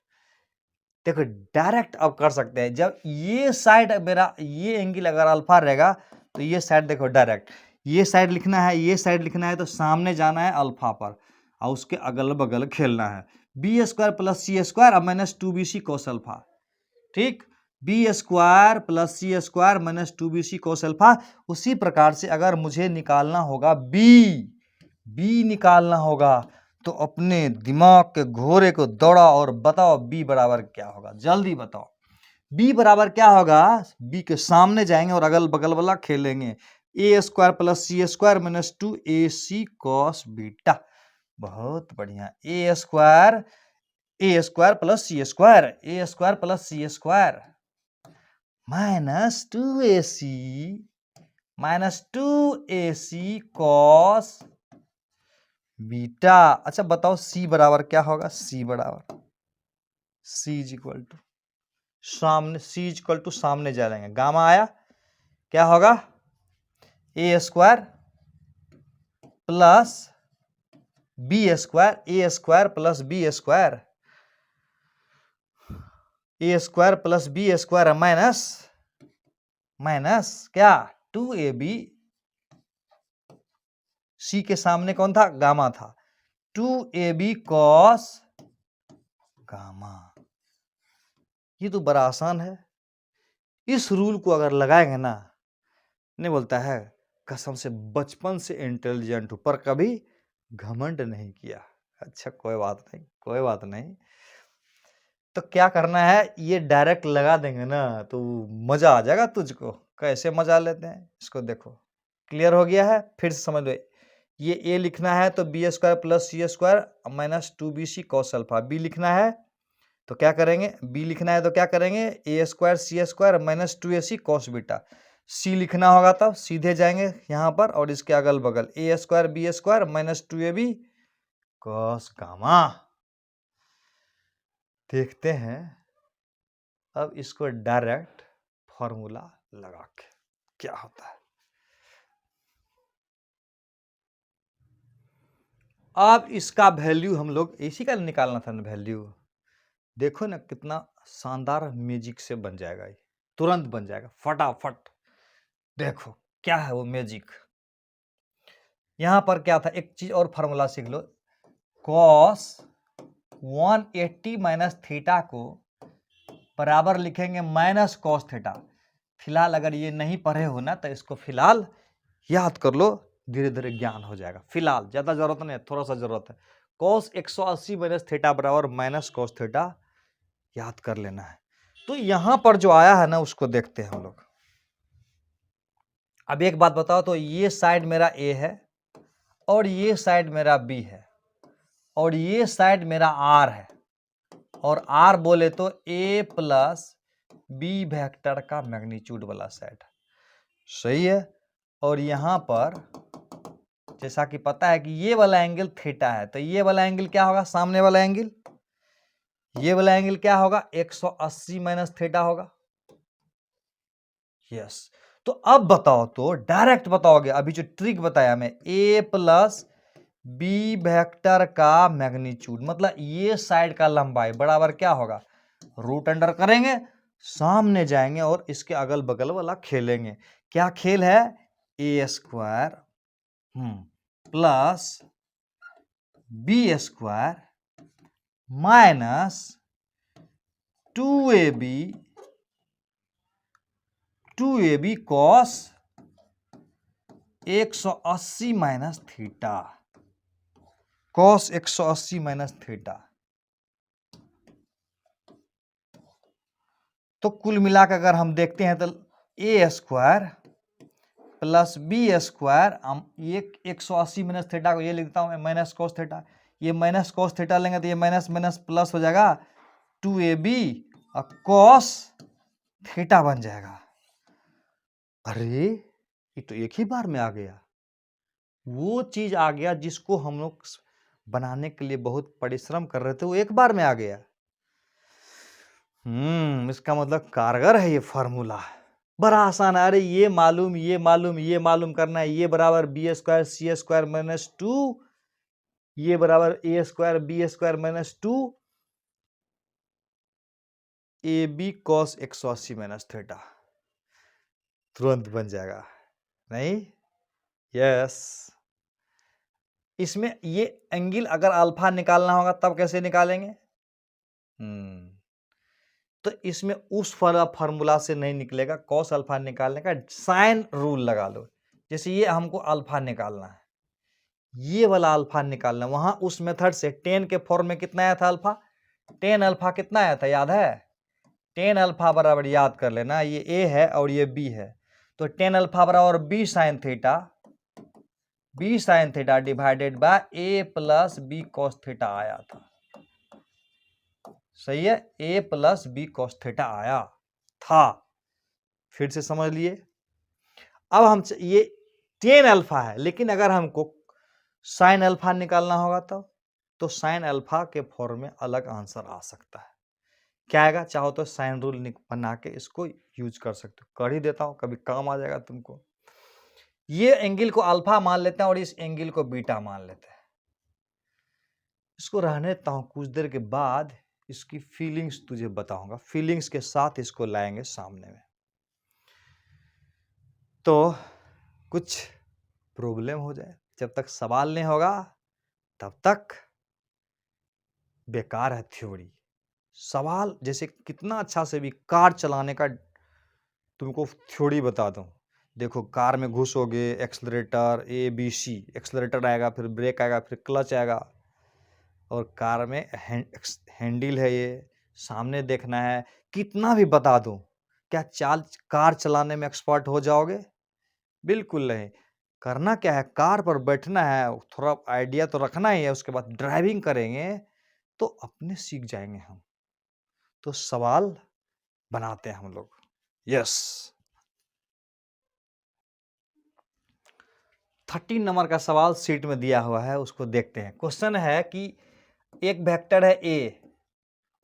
S1: देखो डायरेक्ट अब कर सकते हैं, जब ये साइड मेरा ये एंगल अगर अल्फा रहेगा तो ये साइड देखो डायरेक्ट, ये साइड लिखना है, ये साइड लिखना है, तो सामने जाना है अल्फा पर और उसके अगल बगल खेलना है। B square plus C square और माइनस 2bc कॉस अल्फा, ठीक, B square plus C square minus 2bc cos alpha. उसी प्रकार से अगर मुझे निकालना होगा बी निकालना होगा, तो अपने दिमाग के घोड़े को दौड़ा और बताओ बी बराबर क्या होगा, जल्दी बताओ। बी बराबर क्या होगा, बी के सामने जाएंगे और अगल बगल वाला खेलेंगे, A square plus C square minus 2ac cos beta. बहुत बढ़िया, A square plus C square, A square plus C square minus 2ac cos beta. अच्छा बताओ सी बराबर क्या होगा, सी इज इक्वल टू सामने, सी इज इक्वल टू सामने जा लेंगे, गामा आया, क्या होगा, A square plus B square, A square plus B square, A square plus B square minus क्या, 2ab, सी के सामने कौन था, गामा था, 2ab कॉस गामा। ये तो बड़ा आसान है। इस रूल को अगर लगाएंगे ना, नहीं बोलता है कसम से बचपन से इंटेलिजेंट हूं पर कभी घमंड नहीं किया। अच्छा कोई बात नहीं। तो क्या करना है, ये डायरेक्ट लगा देंगे ना तो मजा आ जाएगा तुझको। कैसे मजा लेते हैं इसको देखो, क्लियर हो गया है, फिर से समझ लो। ये ए लिखना है तो B square plus C square minus 2bc cos alpha. B लिखना है तो क्या करेंगे, बी लिखना है तो क्या करेंगे, A square C square minus 2ac cos beta. C लिखना होगा तब सीधे जाएंगे यहाँ पर और इसके अगल बगल, A square B square minus 2ab cos gamma. देखते हैं अब इसको डायरेक्ट फॉर्मूला लगा के क्या होता है। अब इसका वैल्यू हम लोग इसी का निकालना था ना वैल्यू। देखो ना कितना शानदार मैजिक से बन जाएगा, ये तुरंत बन जाएगा फटाफट। देखो क्या है वो मैजिक। यहां पर क्या था, एक चीज और फार्मूला सीख लो। कॉस 180 माइनस थीटा को बराबर लिखेंगे माइनस कॉस थीटा। फिलहाल अगर ये नहीं पढ़े हो ना तो इसको फिलहाल याद कर लो, धीरे धीरे ज्ञान हो जाएगा। फिलहाल ज्यादा जरूरत नहीं है, थोड़ा सा जरूरत है। कॉस 180 माइनस थीटा बराबर माइनस कॉस थीटा याद कर लेना है। तो यहां पर जो आया है ना उसको देखते हैं हम लोग। अब एक बात बताओ तो, ये साइड मेरा ए है और ये साइड मेरा बी है और ये साइड मेरा आर है, और आर बोले तो ए प्लस बी वेक्टर का मैग्नीट्यूड वाला साइड। सही है। और यहां पर जैसा कि पता है कि ये वाला एंगल थीटा है, तो ये वाला एंगल क्या होगा, सामने वाला एंगल, ये वाला एंगल क्या होगा, 180 माइनस थीटा होगा। यस। तो अब बताओ तो, डायरेक्ट बताओगे, अभी जो ट्रिक बताया मैं, ए प्लस बी वेक्टर का मैग्नीट्यूड मतलब ये साइड का लंबाई बराबर क्या होगा, रूट अंडर करेंगे, सामने जाएंगे और इसके अगल बगल वाला खेलेंगे। क्या खेल है, A square plus B square minus 2ab cos 180 minus theta, cos 180 minus theta. तो कुल मिलाकर अगर हम देखते हैं तो A square plus B square, हम ये 180 माइनस थीटा को ये लिखता हूं मैं माइनस कॉस थीटा, ये माइनस कॉस थीटा लेंगे तो ये माइनस माइनस प्लस हो जाएगा 2ab और कॉस थीटा बन जाएगा। अरे ये तो एक ही बार में आ गया, वो चीज आ गया जिसको हम लोग बनाने के लिए बहुत परिश्रम कर रहे थे, वो एक बार में आ गया। इसका मतलब कारगर है ये फार्मूला, बड़ा आसान है। अरे ये मालूम ये मालूम ये मालूम करना है, ये बराबर B square C square minus 2, ये बराबर A square B square minus 2 A B cos 180 minus theta, तुरंत बन जाएगा नहीं। यस। इसमें ये एंगल अगर अल्फा निकालना होगा तब कैसे निकालेंगे, तो इसमें उस फार्मूला से नहीं निकलेगा, कॉस अल्फा निकालने का साइन रूल लगा लो। जैसे ये हमको अल्फा निकालना है, ये वाला अल्फा निकालना, वहां उस मेथड से 10 के फॉर्म में कितना आया था अल्फा, 10 अल्फा कितना आया था याद है, 10 अल्फा बराबर याद कर लेना, ये ए है और ये बी है, तो 10 अल्फा बराबर B sine theta divided by A plus B cos theta आया था। सही है, A plus B cos theta आया था। फिर से समझ लिए। अब हम ये 10 अल्फा है, लेकिन अगर हमको साइन अल्फा निकालना होगा तो साइन अल्फा के फॉर्म में अलग आंसर आ सकता है। क्या आएगा, चाहो तो साइन रूल बना के इसको यूज कर सकते हो, कर ही देता हूं, कभी काम आ जाएगा तुमको। ये एंगल को अल्फा मान लेते हैं और इस एंगल को बीटा मान लेते हैं। इसको रहने देता हूं, कुछ देर के बाद इसकी फीलिंग्स तुझे बताऊंगा, फीलिंग्स के साथ इसको लाएंगे सामने में। तो कुछ प्रॉब्लम हो जाए, जब तक सवाल नहीं होगा तब तक बेकार है थ्योरी। सवाल जैसे कितना अच्छा से भी कार चलाने का तुमको थ्योरी बता दूं, देखो कार में घुसोगे, accelerator A B C, accelerator आएगा, फिर ब्रेक आएगा, फिर क्लच आएगा, और कार में हैंडल है, ये सामने देखना है, कितना भी बता दूं, क्या कार चलाने में एक्सपर्ट हो जाओगे, बिल्कुल नहीं। करना क्या है, कार पर बैठना है, थोड़ा आइडिया तो रखना ही है, उसके बाद ड्राइविंग करेंगे तो अपने सीख जाएंगे हम। तो सवाल बनाते हैं हम लोग। यस। 13 नंबर का सवाल सीट में दिया हुआ है, उसको देखते हैं। क्वेश्चन है कि एक वेक्टर है ए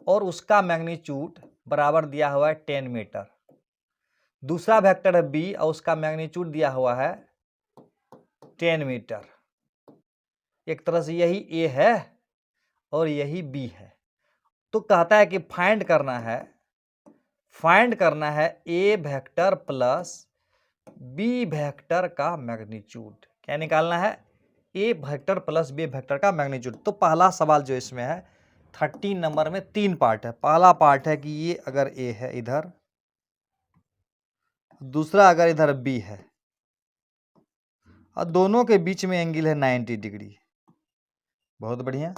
S1: और उसका मैग्नीट्यूड बराबर दिया हुआ है 10 मीटर। दूसरा वेक्टर है बी और उसका मैग्नीट्यूड दिया हुआ है 10 मीटर। एक तरह से यही ए है और यही बी है। तो कहता है कि फाइंड करना है ए वेक्टर प्लस बी वेक्टर का मैग्नीट्यूड। क्या निकालना है? ए वेक्टर प्लस बी वेक्टर का मैग्नीट्यूड। तो पहला सवाल जो इसमें है 13 नंबर में 3 पार्ट है। पहला पार्ट है कि ये अगर ए है इधर, दूसरा अगर इधर बी है और दोनों के बीच में एंगल है 90 डिग्री। बहुत बढ़िया,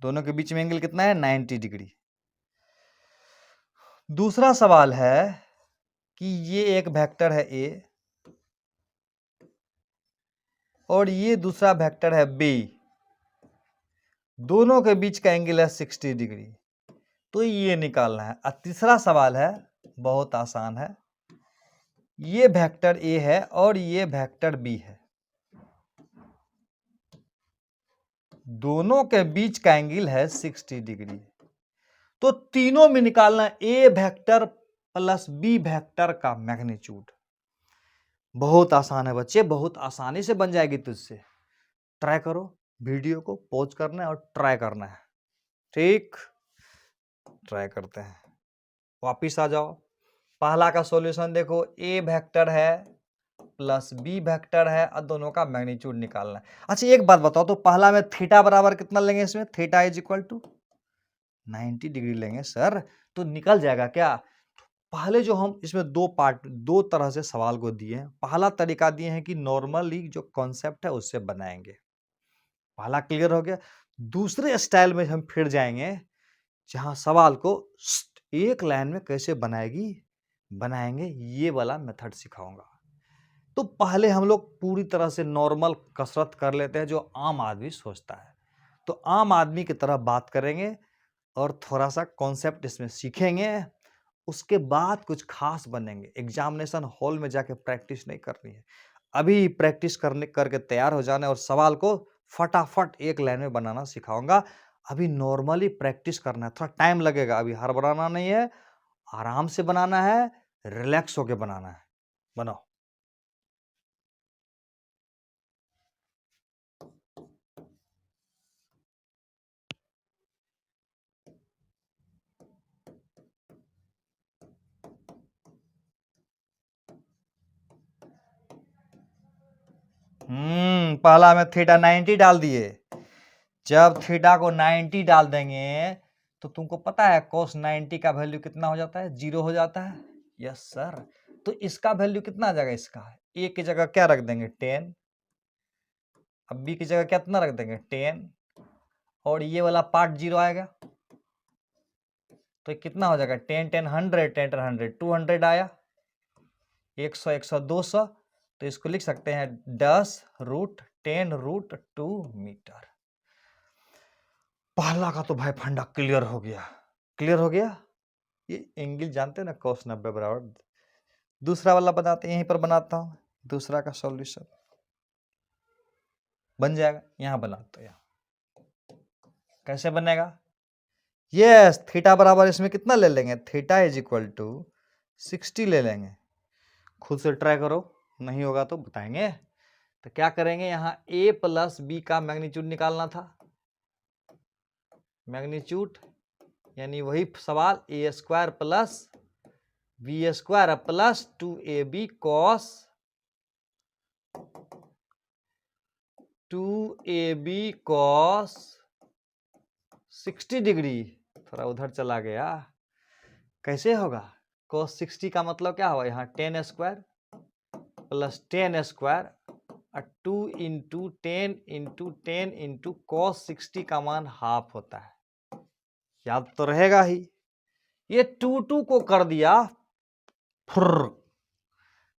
S1: दोनों के बीच में एंगल कितना है? 90 डिग्री। दूसरा सवाल है कि ये एक वेक्टर है ए और ये दूसरा वेक्टर है बी, दोनों के बीच का एंगल है 60 डिग्री। तो ये निकालना है। और तीसरा सवाल है, बहुत आसान है, ये वेक्टर ए है और ये वेक्टर बी है, दोनों के बीच का एंगल है 60 डिग्री। तो तीनों में निकालना है ए वेक्टर प्लस बी वेक्टर का मैग्नीट्यूड। बहुत आसान है बच्चे, बहुत आसानी से बन जाएगी तुझसे। ट्राई करो, वीडियो को पॉज करना है और ट्राई करना है। ठीक, ट्राई करते हैं। वापिस आ जाओ। पहला का सॉल्यूशन देखो, ए वेक्टर है प्लस बी वेक्टर है और दोनों का मैग्नीट्यूड निकालना है। अच्छा एक बात बताओ, तो पहला में थीटा बराबर कितना लेंगे? इसमें theta is equal to 90 degree लेंगे सर, तो निकल जाएगा क्या? पहले जो हम इसमें दो तरह से सवाल को दिए हैं। पहला तरीका दिए हैं कि नॉर्मली जो कॉन्सेप्ट है उससे बनाएंगे, पहला क्लियर हो गया। दूसरे स्टाइल में हम फिर जाएंगे जहां सवाल को एक लाइन में कैसे बनाएंगे, ये वाला मेथड सिखाऊंगा। तो पहले हम लोग पूरी तरह से नॉर्मल कसरत कर लेते हैं जो आम आदमी सोचता है। तो आम आदमी की तरह बात करेंगे और थोड़ा सा कॉन्सेप्ट इसमें सीखेंगे, उसके बाद कुछ खास बनेंगे। एग्जामिनेशन हॉल में जाके प्रैक्टिस नहीं करनी है, अभी प्रैक्टिस करके तैयार हो जाना है और सवाल को फटाफट एक लाइन में बनाना सिखाऊंगा। अभी नॉर्मली प्रैक्टिस करना है, थोड़ा टाइम लगेगा, अभी हड़बड़ाना नहीं है, आराम से बनाना है, रिलैक्स होके बनाना है। बनाओ। पहला में थीटा 90 डाल दिए। जब थीटा को 90 डाल देंगे तो तुमको पता है cos 90 का वैल्यू कितना हो जाता है? 0 हो जाता है। Yes sir. तो इसका वैल्यू कितना आ जाएगा? इसका ए की जगह क्या रख देंगे? 10। अब बी की जगह कितना रख देंगे? 10। और ये वाला पार्ट 0 आएगा तो कितना हो जाएगा? 10 10 100 10 10 100 200 आया, 100 100 200। तो इसको लिख सकते हैं 10√10√2 मीटर। पहला का तो भाई फंडा क्लियर हो गया। ये एंगल जानते हैं ना, cos 90 बराबर। दूसरा वाला बनाते हैं, यहीं पर बनाता हूं। दूसरा का सॉल्यूशन बन जाएगा, यहां बनाते हैं। कैसे बनेगा? यस, थीटा बराबर इसमें कितना ले लेंगे? थीटा इज इक्वल टू 60 ले लेंगे। खुद से ट्राई करो, नहीं होगा तो बताएंगे। तो क्या करेंगे, यहां a प्लस बी का मैग्नीट्यूड निकालना था। मैग्नीट्यूड यानी वही सवाल, A square plus B square plus 2ab cos 60 degree. थोड़ा उधर चला गया, कैसे होगा? cos 60 का मतलब क्या होगा? यहाँ 10 square plus 10 square 2 into 10 into 10 into cos 60 का मान हाफ होता है, याद तो रहेगा ही। ये 2 को कर दिया फुर्र,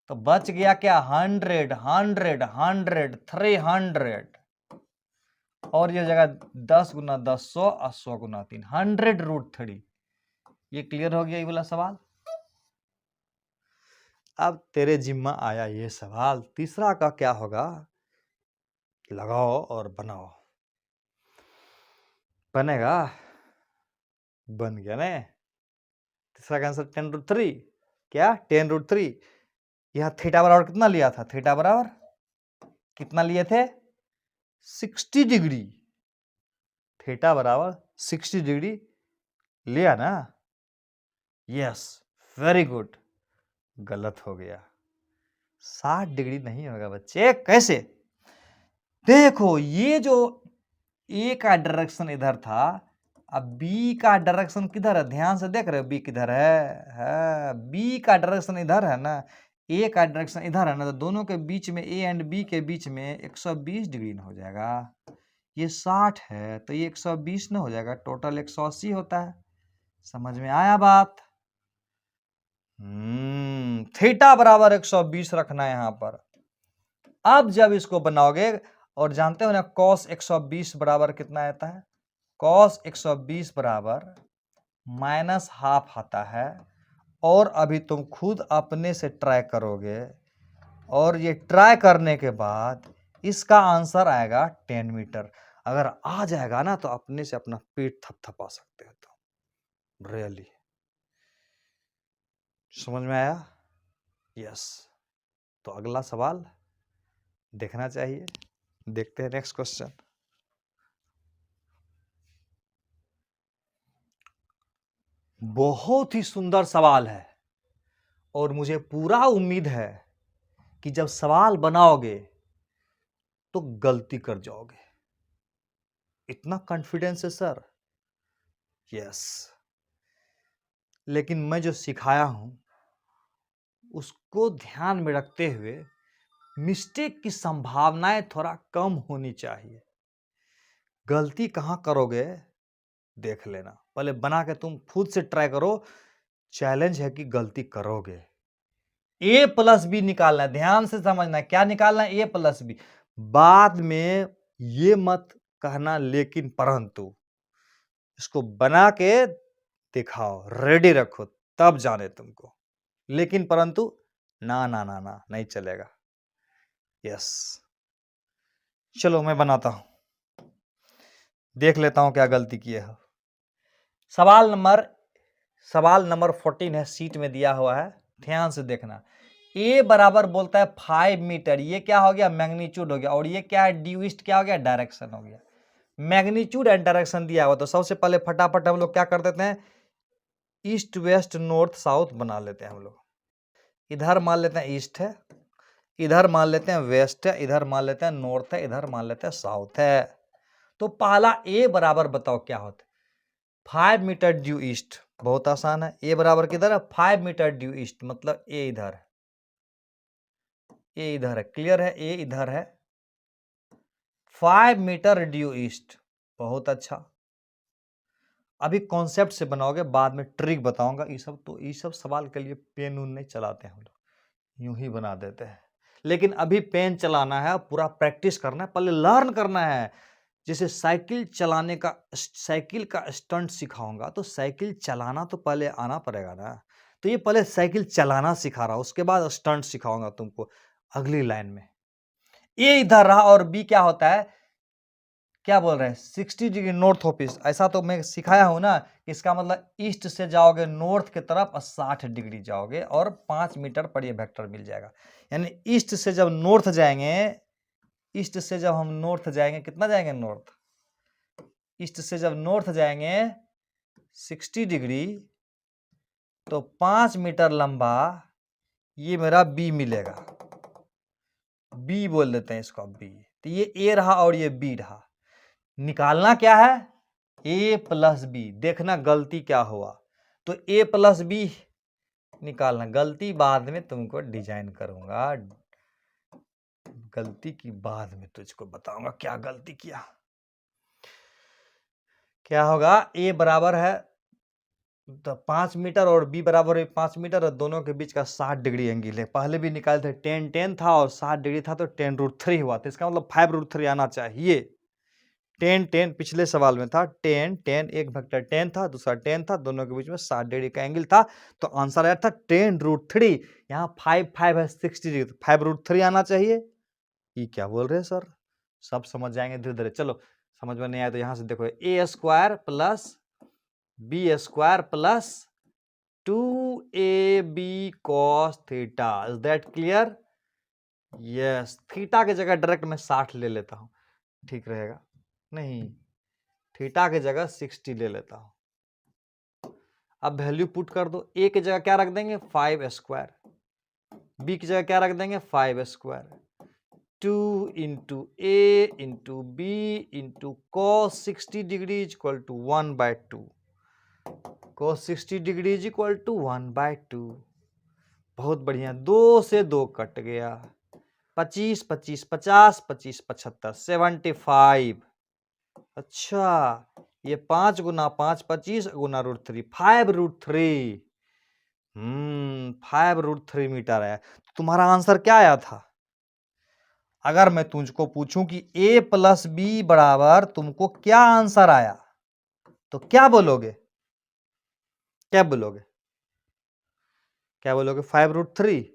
S1: तो बच गया क्या? 100 100 100 300 और ये जगह 10 गुना 10 100 और 100 गुना 3 100√3। ये क्लियर हो गया ये वाला सवाल। अब तेरे जिम्मा आया ये सवाल, तीसरा का क्या होगा? लगाओ और बनाओ। बनेगा? बन गया ना। तीसरा का आंसर 10√3। क्या 10√3? यहां थीटा बराबर कितना लिया था? थीटा बराबर कितना लिए थे? 60 डिग्री। थीटा बराबर 60 डिग्री लिया ना? Yes, very good. गलत हो गया। 60 डिग्री नहीं होगा बच्चे। कैसे? देखो, ये जो ए का डायरेक्शन इधर था, अब बी का डायरेक्शन किधर है? ध्यान से देख रहे हो बी किधर है? बी का डायरेक्शन इधर है ना, ए का डायरेक्शन इधर है ना, तो दोनों के बीच में, ए एंड बी के बीच में 120 डिग्री ना हो जाएगा। ये 60 है तो ये 120 ना हो जाएगा, टोटल 180 होता है। समझ में आया बात? थीटा बराबर 120 रखना है यहां पर। अब जब इसको बनाओगे, और जानते हो ना cos 120 बराबर कितना आता है? cos 120 बराबर -½ आता है। और अभी तुम खुद अपने से ट्राई करोगे, और ये ट्राई करने के बाद इसका आंसर आएगा 10 मीटर। अगर आ जाएगा ना तो अपने से अपना पेट थपथपा सकते हो तुम। रियली समझ में आया? यस। तो अगला सवाल देखना चाहिए। देखते हैं नेक्स्ट क्वेश्चन। बहुत ही सुंदर सवाल है, और मुझे पूरा उम्मीद है कि जब सवाल बनाओगे तो गलती कर जाओगे। इतना कॉन्फिडेंस है सर? यस। लेकिन मैं जो सिखाया हूं उसको ध्यान में रखते हुए मिस्टेक की संभावनाएं थोड़ा कम होनी चाहिए। गलती कहां करोगे देख लेना। पहले बना के तुम खुद से ट्राई करो। चैलेंज है कि गलती करोगे। A+B निकालना है, ध्यान से समझना है। क्या निकालना है? A+B। बाद में ये मत कहना लेकिन परंतु। इसको बना के दिखाओ, रेडी रखो, तब जाने तुमको। लेकिन परंतु ना ना ना ना, नहीं चलेगा। यस। चलो मैं बनाता हूं, देख लेता हूं क्या गलती किए हो। सवाल नंबर 14 है, सीट में दिया हुआ है, ध्यान से देखना। ए बराबर बोलता है 5 मीटर। ये क्या हो गया? मैग्नीट्यूड हो गया। और ये क्या है? ड्यू ईस्ट क्या हो गया? डायरेक्शन हो गया। मैग्नीट्यूड एंड डायरेक्शन दिया हुआ, तो सबसे पहले फटाफट हम लोग क्या कर देते हैं? ईस्ट वेस्ट नॉर्थ साउथ बना लेते हैं हम लोग। इधर मान लेते हैं ईस्ट है, इधर मान लेते हैं वेस्ट है, इधर मान लेते हैं नॉर्थ है, इधर मान लेते हैं साउथ है। तो पहला ए बराबर बताओ क्या होता है? 5 मीटर ड्यू ईस्ट। बहुत आसान है। ए बराबर किधर है? 5 मीटर ड्यू ईस्ट, मतलब ए इधर है, ए इधर है। क्लियर है? ए इधर है, 5 मीटर ड्यू ईस्ट। बहुत अच्छा। अभी कॉन्सेप्ट से बनाओगे, बाद में ट्रिक बताऊंगा। ये सब सवाल के लिए पेन उन नहीं चलाते हैं हम लोग, यूं ही बना देते हैं। लेकिन अभी पेन चलाना है, पूरा प्रैक्टिस करना है, पहले लर्न करना है। जैसे साइकिल चलाने का, साइकिल का स्टंट सिखाऊंगा तो साइकिल चलाना तो पहले आना पड़ेगा ना। तो ये पहले साइकिल चलाना सिखा रहा हूं, उसके बाद स्टंट सिखाऊंगा तुमको अगली लाइन में। ए इधर रहा, और बी क्या होता है? क्या बोल रहे हैं? 60 डिग्री नॉर्थ ऑफ ईस्ट। ऐसा तो मैं सिखाया हूं ना, इसका मतलब ईस्ट से जाओगे नॉर्थ की तरफ और 60 डिग्री जाओगे, और 5 मीटर पर ये वेक्टर मिल जाएगा। यानी ईस्ट से जब नॉर्थ जाएंगे, ईस्ट से जब हम नॉर्थ जाएंगे, कितना जाएंगे नॉर्थ? ईस्ट से जब नॉर्थ जाएंगे 60 डिग्री, तो 5 मीटर लंबा ये मेरा बी मिलेगा। बी बोल देते हैं इसको, बी। तो ये ए रहा और ये बी रहा। निकालना क्या है? A+B। देखना गलती क्या हुआ, तो A+B निकालना। गलती बाद में तुमको डिजाइन करूंगा, गलती की बाद में तुझको बताऊंगा क्या गलती किया। क्या होगा? A बराबर है तो 5 मीटर, और B बराबर है 5 मीटर, और दोनों के बीच का 60 डिग्री एंगल है। पहले भी निकाले थे, 10 था और 60 डिग्री था, तो 10√3 हुआ। तो इसका मतलब 5√3 आना चाहिए। 10 पिछले सवाल में था, 10 एक वेक्टर 10 था, दूसरा 10 था, दोनों के बीच में 60 डिग्री का एंगल था। तो आंसर आया था 10√3। यहाँ 5 है 60 डिग्री, तो 5√3 आना चाहिए। ये क्या बोल रहे हैं सर? सब समझ जाएंगे धीरे धीरे। चलो समझ में नहीं आया तो यहां से देखो, A square plus B square plus 2ab cos theta, is that clear? Yes, theta की जगह डायरेक्ट मैं 60 ले लेता हूं, ठीक रहेगा। नहीं, थीटा की जगह 60 ले लेता हूं। अब वैल्यू पुट कर दो, ए की जगह क्या रख देंगे 5 स्क्वायर, बी की जगह क्या रख देंगे 5 square, 2 into A into B into cos 60 degree is equal to 1/2, cos 60 degree is equal to 1/2। बहुत बढ़िया, 2 से 2 कट गया, 25 25 50 25 75 75। अच्छा, ये 5 गुना 5 25 गुना √3 5√3, 5√3 मीटर है। तुम्हारा आंसर क्या आया था? अगर मैं तुझको पूछूं कि a प्लस बी बराबर तुमको क्या आंसर आया, तो क्या बोलोगे? क्या बोलोगे? क्या बोलोगे? 5√3,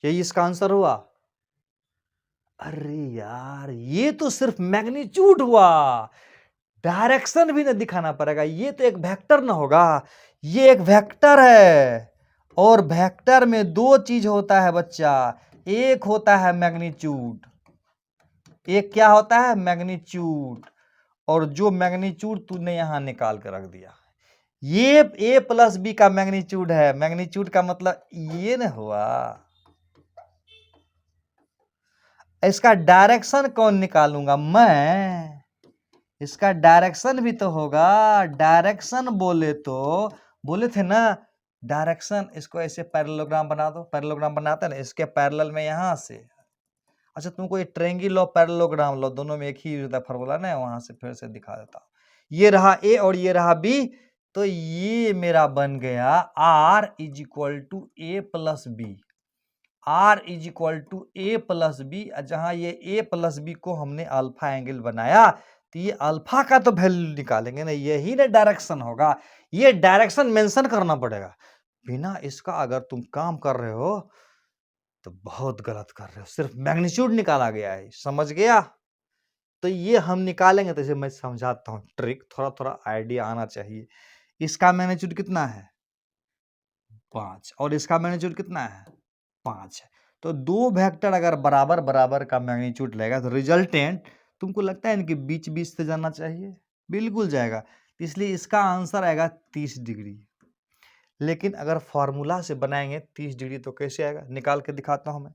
S1: यही इसका आंसर हुआ? अरे यार, ये तो सिर्फ मैग्नीट्यूड हुआ, डायरेक्शन भी ना दिखाना पड़ेगा। ये तो एक वेक्टर ना होगा, ये एक वेक्टर है। और वेक्टर में दो चीज होता है बच्चा, एक होता है मैग्नीट्यूड, एक क्या होता है मैग्नीट्यूड, और जो मैग्नीट्यूड तूने यहां निकाल कर रख दिया, ये a प्लस बी का मैग्नीट्यूड है। मैग्नीट्यूड का मतलब ये ना हुआ। इसका डायरेक्शन कौन निकालूंगा मैं? इसका डायरेक्शन भी तो होगा। डायरेक्शन बोले थे ना डायरेक्शन, इसको ऐसे पैरेललोग्राम बना दो, पैरेललोग्राम बनाते हैं ना, इसके पैरेलल में यहां से। अच्छा, तुमको ये ट्रायंगल लो, पैरेललोग्राम लो, दोनों में एक ही फॉर्मूला ना, वहां से फिर से दिखा देता हूं। ये रहा ए और ये रहा बी, तो ये मेरा बन गया R is equal to A plus B, R is equal to A plus B. जहां ये ए प्लस बी को हमने अल्फा एंगल बनाया, तो ये अल्फा का तो वैल्यू निकालेंगे ना, यही ना डायरेक्शन होगा। ये डायरेक्शन मेंशन करना पड़ेगा, बिना इसका अगर तुम काम कर रहे हो तो बहुत गलत कर रहे हो। सिर्फ मैग्नीट्यूड निकाला गया है, समझ गया? तो ये हम निकालेंगे, तो इसे मैं समझाता हूं ट्रिक, थोड़ा थोड़ा आइडिया आना चाहिए। इसका मैग्नीट्यूड कितना है 5, और इसका मैग्नीट्यूड कितना है 5 है। तो दो वेक्टर अगर बराबर बराबर का मैग्नीट्यूड लेगा, तो रिजल्टेंट तुमको लगता है इनके बीच बीच से जाना चाहिए, बिल्कुल जाएगा। इसलिए इसका आंसर आएगा 30 डिग्री। लेकिन अगर फॉर्मूला से बनाएंगे 30 डिग्री तो कैसे आएगा, निकाल के दिखाता हूं मैं।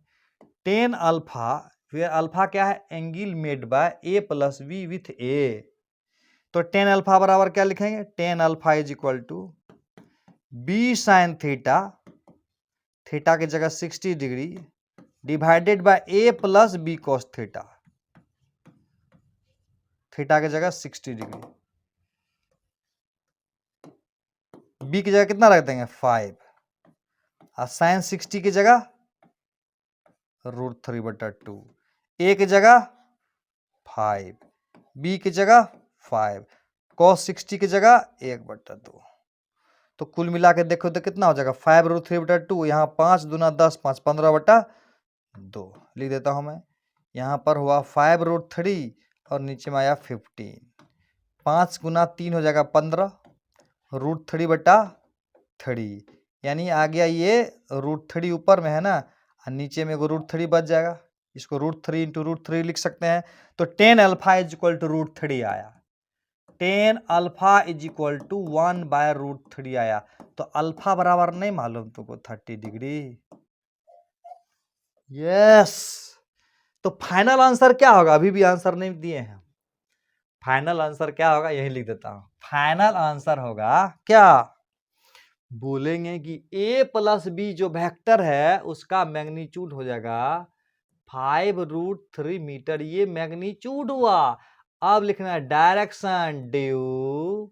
S1: टेन अल्फा, फिर अल्फा क्या है angle made by A plus B with A, तो टेन अल्फा बराबर क्या लिखेंगे, tan alpha is equal to B sine theta, theta की जगह 60 degree divided by A plus B cos theta, theta की जगह 60 डिग्री, बी की जगह कितना रख देंगे 5, और साइन 60 की जगह √3/2, ए की जगह 5, बी की जगह 5, cos 60 की जगह 1/2। तो कुल मिला के देखो तो कितना हो जाएगा 5√3/2, यहाँ 5 दूना 10, 5 15/2 लिख देता हूं मैं। यहाँ पर हुआ 5√3 और नीचे में आया 15, 5 गुना 3 हो जाएगा 15, √3/3, यानी आ गया ये √3 ऊपर में है ना, और नीचे में एगो √3 बच जाएगा, इसको √3 इंटू √3 लिख सकते हैं। तो tan alpha is equal to √3 आया, tan alpha is equal to 1/√3 आया। तो अल्फा बराबर नहीं मालूम तुमको 30 डिग्री। यस, तो फाइनल आंसर क्या होगा, अभी भी आंसर नहीं दिए हैं। फाइनल आंसर क्या होगा यही लिख देता हूं, फाइनल आंसर होगा क्या, बोलेंगे कि a प्लस बी जो वेक्टर है उसका मैग्नीट्यूड हो जाएगा 5√3 मीटर, ये मैग्नीट्यूड हुआ। अब लिखना है direction due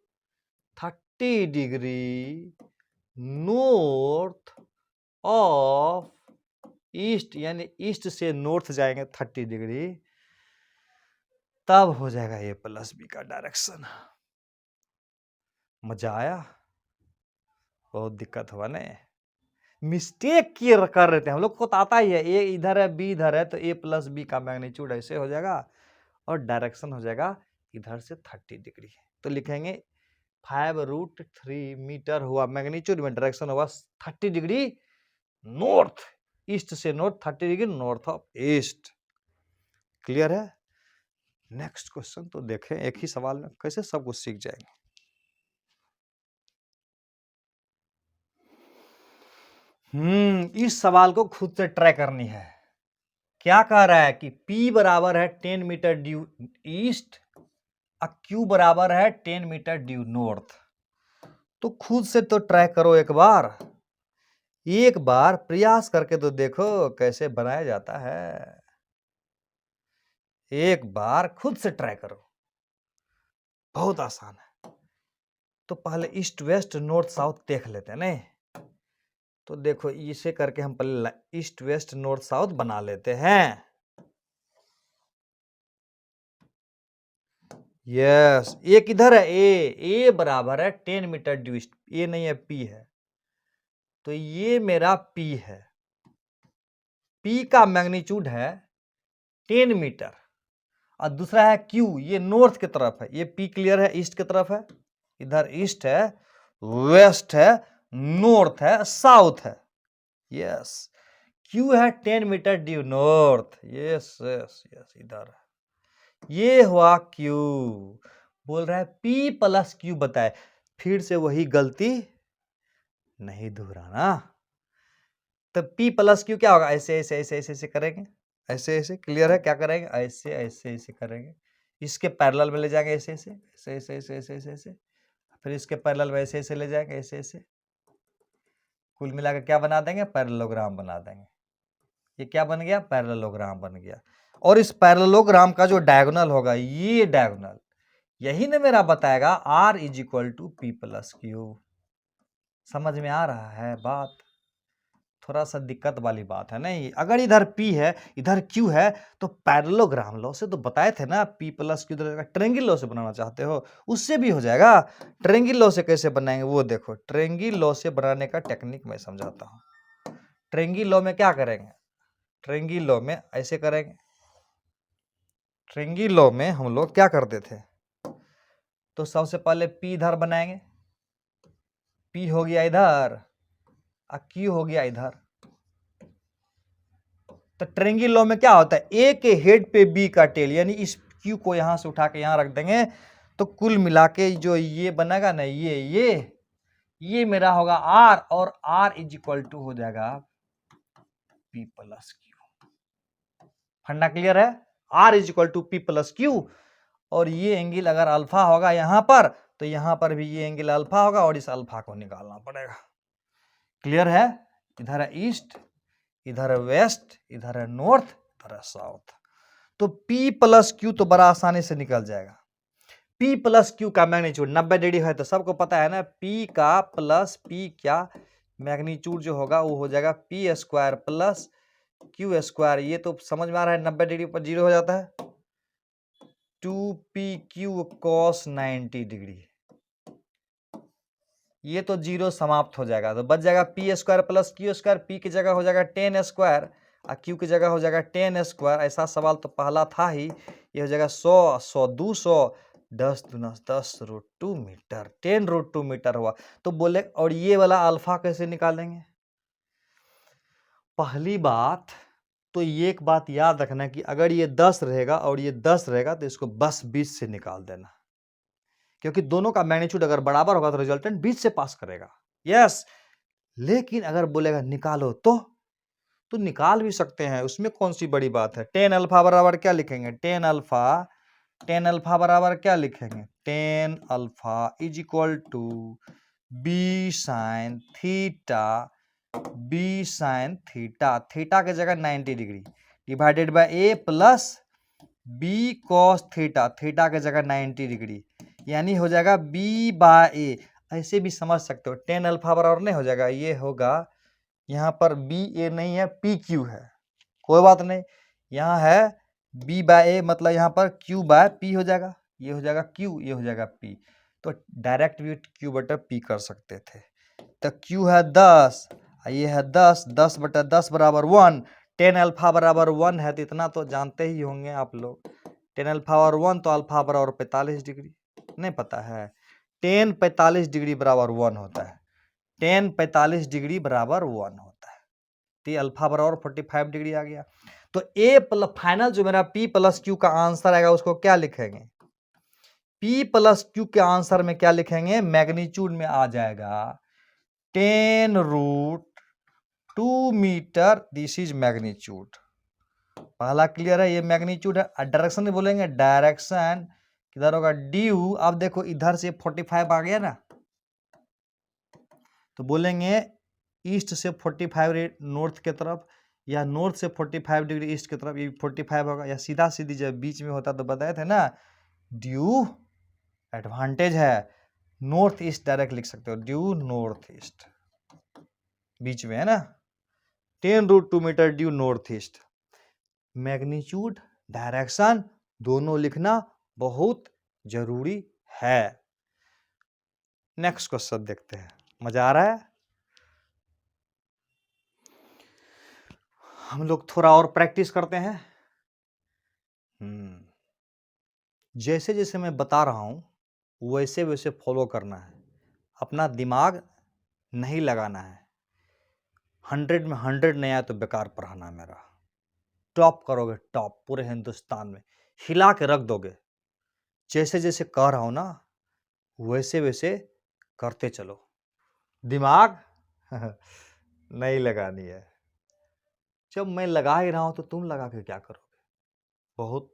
S1: 30 degree north of east, यानी ईस्ट से नॉर्थ जाएंगे 30 डिग्री, तब हो जाएगा ए प्लस बी का डायरेक्शन। मजा आया? बहुत दिक्कत हुआ नहीं? मिस्टेक किए कर रहे थे हम लोग को, तो आता ही है, ए इधर है बी इधर है, तो ए प्लस बी का मैग्नीट्यूड ऐसे हो जाएगा और डायरेक्शन हो जाएगा इधर से 30 डिग्री। तो लिखेंगे 5√3 मीटर हुआ मैग्नीट्यूड में, डायरेक्शन हुआ 30 डिग्री नॉर्थ, ईस्ट से north 30 degree north of east. Clear है? नेक्स्ट क्वेश्चन तो देखें, एक ही सवाल में कैसे सब कुछ सीख जाएंगे। इस सवाल को खुद से ट्राई करनी है। क्या कह रहा है कि P बराबर है 10 मीटर ड्यू ईस्ट और Q बराबर है 10 मीटर ड्यू नॉर्थ। तो खुद से तो ट्राई करो, एक बार प्रयास करके तो देखो कैसे बनाया जाता है। एक बार खुद से ट्राई करो, बहुत आसान है। तो पहले ईस्ट वेस्ट नॉर्थ साउथ देख लेते हैं नहीं, तो देखो इसे करके हम पहले ईस्ट वेस्ट नॉर्थ साउथ बना लेते हैं। यस, ये किधर है? ए बराबर है 10 मीटर ड्यू ईस्ट, ए नहीं है पी है, तो ये मेरा पी है। पी का मैग्नीट्यूड है 10 मीटर और दूसरा है क्यू, ये नॉर्थ की तरफ है, ये पी क्लियर है, ईस्ट की तरफ है, इधर ईस्ट है, वेस्ट है, नॉर्थ है, साउथ है। यस, क्यू है 10 metre due north, yes yes yes, इधर ये हुआ क्यू। बोल रहा है पी प्लस क्यू बताए, फिर से वही गलती नहीं दोहराना। तो P प्लस क्यू क्या होगा? ऐसे ऐसे ऐसे ऐसे ऐसे करेंगे, ऐसे ऐसे, क्लियर है? क्या करेंगे? ऐसे ऐसे ऐसे करेंगे, इसके पैरेलल में ले जाएंगे, ऐसे ऐसे ऐसे ऐसे ऐसे ऐसे ऐसे ऐसे, फिर इसके पैरेलल में ऐसे ऐसे ले जाएंगे, ऐसे ऐसे, कुल मिलाकर क्या बना देंगे? पैरेललोग्राम बना देंगे। ये क्या बन गया? पैरेललोग्राम बन गया। और इस पैरेललोग्राम का जो डायगोनल होगा, ये डायगोनल यही ना मेरा बताएगा R is equal to P plus Q. समझ में आ रहा है बात? थोड़ा सा दिक्कत वाली बात है नहीं। अगर इधर P है इधर Q है, तो पैरेललोग्राम लॉ से तो बताए थे ना, P plus Q triangle law से बनाना चाहते हो, उससे भी हो जाएगा। ट्रायंगल लॉ से कैसे बनाएंगे वो देखो, ट्रायंगल लॉ से बनाने का टेक्निक मैं समझाता हूँ। ट्रायंगल लॉ में क्या करेंगे? ट्रायंगल लॉ में ऐसे करेंगे, ट्रायंगल लॉ में हम लोग क्या करते थे, तो सबसे पहले P इधर बनाएंगे, P हो गया इधर और Q हो गया इधर। तो ट्रायंगल लॉ में क्या होता है? ए के हेड पे बी का टेल, यानी इस Q को यहां से उठा के यहां रख देंगे, तो कुल मिला के जो ये बनेगा ना, ये मेरा होगा R, और R इज इक्वल टू हो जाएगा P plus Q। Funda clear है? R is equal to P plus Q, और ये एंगल अगर अल्फा होगा यहां पर, तो यहां पर भी ये एंगल अल्फा होगा, और इस अल्फा को निकालना पड़ेगा। क्लियर है? इधर है ईस्ट, इधर है वेस्ट, इधर है नॉर्थ, इधर है साउथ। तो P प्लस क्यू तो बड़ा आसानी से निकल जाएगा। P प्लस क्यू का मैग्नीट्यूड 90 डिग्री है, तो सबको पता है ना, P का प्लस P क्या मैग्नीट्यूड जो होगा वो हो जाएगा P square plus Q square. ये तो समझ में आ रहा है, 90 डिग्री पर जीरो हो जाता है, 2PQ cos 90 डिग्री। ये तो जीरो समाप्त हो जाएगा, तो बच जाएगा P square plus Q square. P की जगह हो जाएगा 10 स्क्वायर और Q की जगह हो जाएगा 10 स्क्वायर। ऐसा सवाल तो पहला था ही, ये हो जाएगा 100 100 200, 10 दूना 10√2 मीटर, 10√2 मीटर हुआ। तो बोले और ये वाला अल्फा कैसे निकालेंगे? पहली बात तो ये एक बात याद रखना कि अगर ये 10 रहेगा और ये 10 रहेगा, तो इसको बस 20 से निकाल देना, क्योंकि दोनों का मैग्नीट्यूड अगर बराबर होगा तो रिजल्टेंट 20 से पास करेगा। यस, लेकिन अगर बोलेगा निकालो तो निकाल भी सकते हैं, उसमें कौन सी बड़ी बात है। 10 अल्फा बराबर क्या लिखेंगे? 10 अल्फा बराबर क्या लिखेंगे? 10 alpha is equal to B sine theta, B sine theta, theta की जगह 90 degree divided by A plus B cos theta, theta की जगह 90 डिग्री, यानी हो जाएगा बी बाय ए। ऐसे भी समझ सकते हो, 10 अल्फा बराबर नहीं हो जाएगा, ये होगा यहाँ पर बी ए नहीं है, पी क्यू है, कोई बात नहीं, यहाँ है बी बाय ए, मतलब यहाँ पर क्यू बाय पी हो जाएगा, ये हो जाएगा क्यू, ये हो जाएगा पी। तो डायरेक्ट भी क्यू बटा पी कर सकते थे। तो क्यू है 10 ये है 10, 10/10 बराबर 1। 10 अल्फा बराबर 1 है, तो इतना तो जानते ही होंगे आप लोग। 10 अल्फा और 1 तो अल्फा बराबर 45 डिग्री, नहीं पता है? 10 45 डिग्री बराबर 1 होता है। 10 45 डिग्री बराबर 1 होता है, तो अल्फा बराबर 45 डिग्री आ गया। तो ए प्लस फाइनल जो मेरा P प्लस Q का आंसर आएगा उसको क्या लिखेंगे? P प्लस Q के आंसर में क्या लिखेंगे? मैग्नीट्यूड में आ जाएगा 10√2 मीटर, दिस इज मैग्नीट्यूड। पहला क्लियर है, ये मैग्नीट्यूड है। डायरेक्शन में बोलेंगे, डायरेक्शन किधर होगा? ड्यू। अब देखो इधर से 45 आ गया ना, तो बोलेंगे ईस्ट से 45 नॉर्थ के तरफ, या नॉर्थ से 45 डिग्री ईस्ट की तरफ, ये 45 होगा। या सीधा सीधी जब बीच में होता तो बताए थे ना, ड्यू एडवांटेज है, नॉर्थ ईस्ट डायरेक्ट लिख सकते हो, ड्यू नॉर्थ ईस्ट, बीच में है ना। 10√2 metre due north east. Magnitude direction दोनों लिखना बहुत जरूरी है। नेक्स्ट क्वेश्चन देखते हैं, मजा आ रहा है? हम लोग थोड़ा और प्रैक्टिस करते हैं। जैसे जैसे मैं बता रहा हूं वैसे वैसे फॉलो करना है, अपना दिमाग नहीं लगाना है। 100 में 100 नहीं आया तो बेकार पढ़ाना मेरा। टॉप करोगे, टॉप पूरे हिंदुस्तान में हिला के रख दोगे। जैसे जैसे कह रहा हूं ना वैसे वैसे करते चलो, दिमाग नहीं लगानी है। जब मैं लगा ही रहा हूं तो तुम लगा के क्या करोगे? बहुत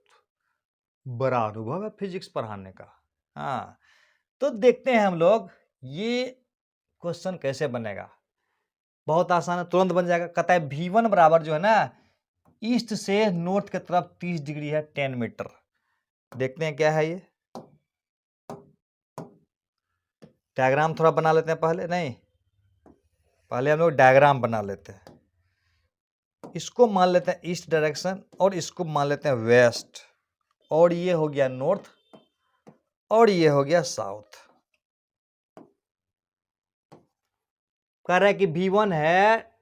S1: बड़ा अनुभव है फिजिक्स पढ़ाने का। हाँ, तो देखते हैं हम लोग ये क्वेश्चन कैसे बनेगा। बहुत आसान है, तुरंत बन जाएगा। कहता है V1 बराबर जो है ना, ईस्ट से नॉर्थ की तरफ 30 डिग्री है, 10 मीटर। देखते हैं क्या है ये। डायग्राम थोड़ा बना लेते हैं पहले, नहीं पहले हम लोग डायग्राम बना लेते हैं। इसको मान लेते हैं ईस्ट डायरेक्शन, और इसको मान लेते हैं वेस्ट, और ये हो गया नॉर्थ, और ये हो गया साउथ। कह रहा है कि V1 है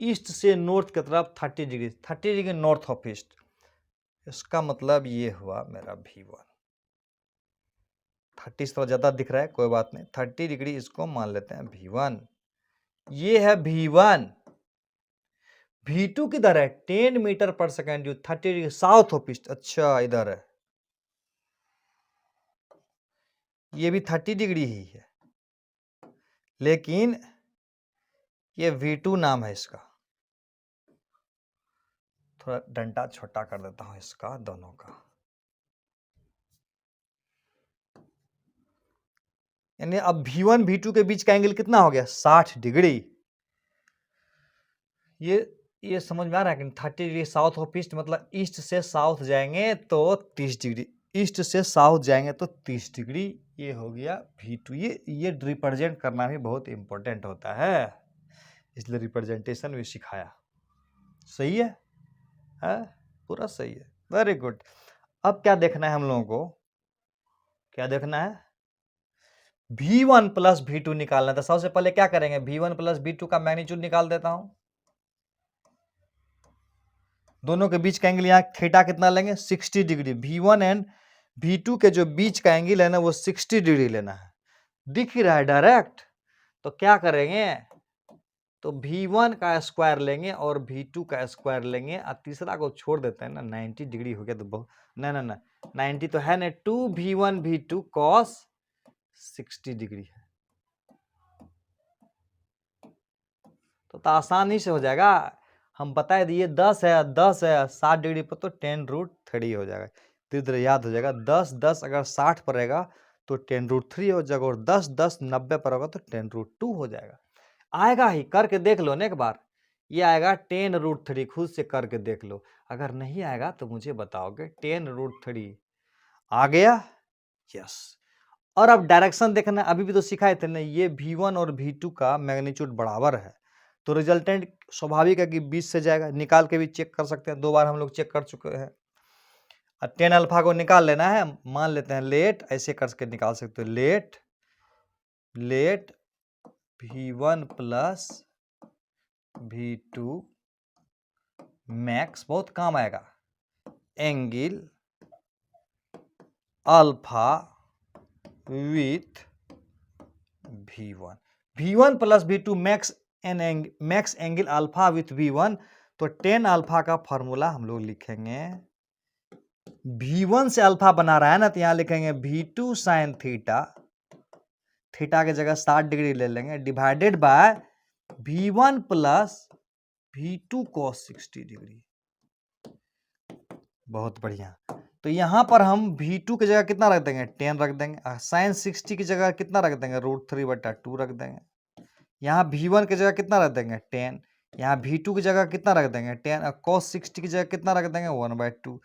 S1: ईस्ट से नॉर्थ की तरफ 30 degree, 30 degree north of east. इसका मतलब ये हुआ मेरा V1। 30 थोड़ा ज्यादा दिख रहा है, कोई बात नहीं, 30 डिग्री इसको मान लेते हैं V1। ये है V1। V2 किधर है? 10 मीटर पर second, 30 degree south of east. अच्छा इधर है, ये भी 30 डिग्री ही है, लेकिन ये V2 नाम है इसका। थोड़ा डंडा छोटा कर देता हूं इसका, दोनों का। यानी अब V1 V2 के बीच का एंगल कितना हो गया? 60 डिग्री। ये समझ में आ रहा है कि 30 डिग्री साउथ ऑफ ईस्ट, मतलब ईस्ट से साउथ जाएंगे तो 30 डिग्री, ईस्ट से साउथ जाएंगे तो 30 डिग्री। ये हो गया V2। ये रिप्रेजेंट करना भी बहुत इंपॉर्टेंट होता है, इसलिए रिप्रेजेंटेशन भी सिखाया। सही है? पूरा सही है, वेरी गुड। अब क्या देखना है हम लोगों को? क्या देखना है? V1 प्लस V2 निकालना था। सबसे पहले क्या करेंगे? V1 प्लस V2 का मैग्नीट्यूड निकाल देता हूं। दोनों के बीच का एंगल यहाँ थीटा कितना लेंगे? 60 डिग्री। V1 एंड V2 के जो बीच का एंगल है ना वो 60 डिग्री लेना है। दिख ही रहा है डायरेक्ट। तो क्या करेंगे? तो V1 का स्क्वायर लेंगे और V2 का स्क्वायर लेंगे, और तीसरा को छोड़ देते हैं ना। 90 डिग्री हो गया तो बहुत, ना 90 तो है ना, 2V1 V2 cos 60 डिग्री है। तो आसानी से हो जाएगा। हम बता दिए 10 है 60 डिग्री पर तो 10√3 हो जाएगा। धीरे धीरे याद हो जाएगा। 10 अगर 60 पर रहेगा तो 10√3 हो जाएगा, और 10 90 पर होगा तो 10√2 हो जाएगा। आएगा ही, करके देख लो ना एक बार। ये आएगा 10√3, खुद से करके देख लो। अगर नहीं आएगा तो मुझे बताओगे। 10√3 आ गया? यस। और अब डायरेक्शन देखना, अभी भी तो सिखाए थे ना, ये V1 और V2 का मैग्नीट्यूड बराबर है, तो रिजल्टेंट स्वाभाविक है कि 20 से जाएगा। निकाल के भी चेक कर सकते हैं, 2 बार हम लोग चेक कर चुके हैं। अब 10 अल्फा को निकाल लेना है, मान लेते हैं लेट, ऐसे करके निकाल सकते हो। Late V1 plus V2 max बहुत काम आएगा, angle alpha with V1, V1 plus V2 max max angle alpha with V1, तो टेन अल्फा का फॉर्मूला हम लोग लिखेंगे, V1 से अल्फा बना रहा है ना, तो यहां लिखेंगे V2 साइन थीटा, थीटा की जगह 60 डिग्री ले लेंगे, divided by V1 plus V2 cos 60 degree. बहुत बढ़िया। तो यहां पर हम V2 की जगह कितना रख देंगे, 10 रख देंगे, साइन 60 की जगह कितना रख देंगे, √3/2 रख देंगे। यहाँ V1 की जगह कितना रख देंगे, 10, यहाँ V2 की जगह कितना रख देंगे, 10, और cos 60 की जगह कितना रख देंगे, 1/2।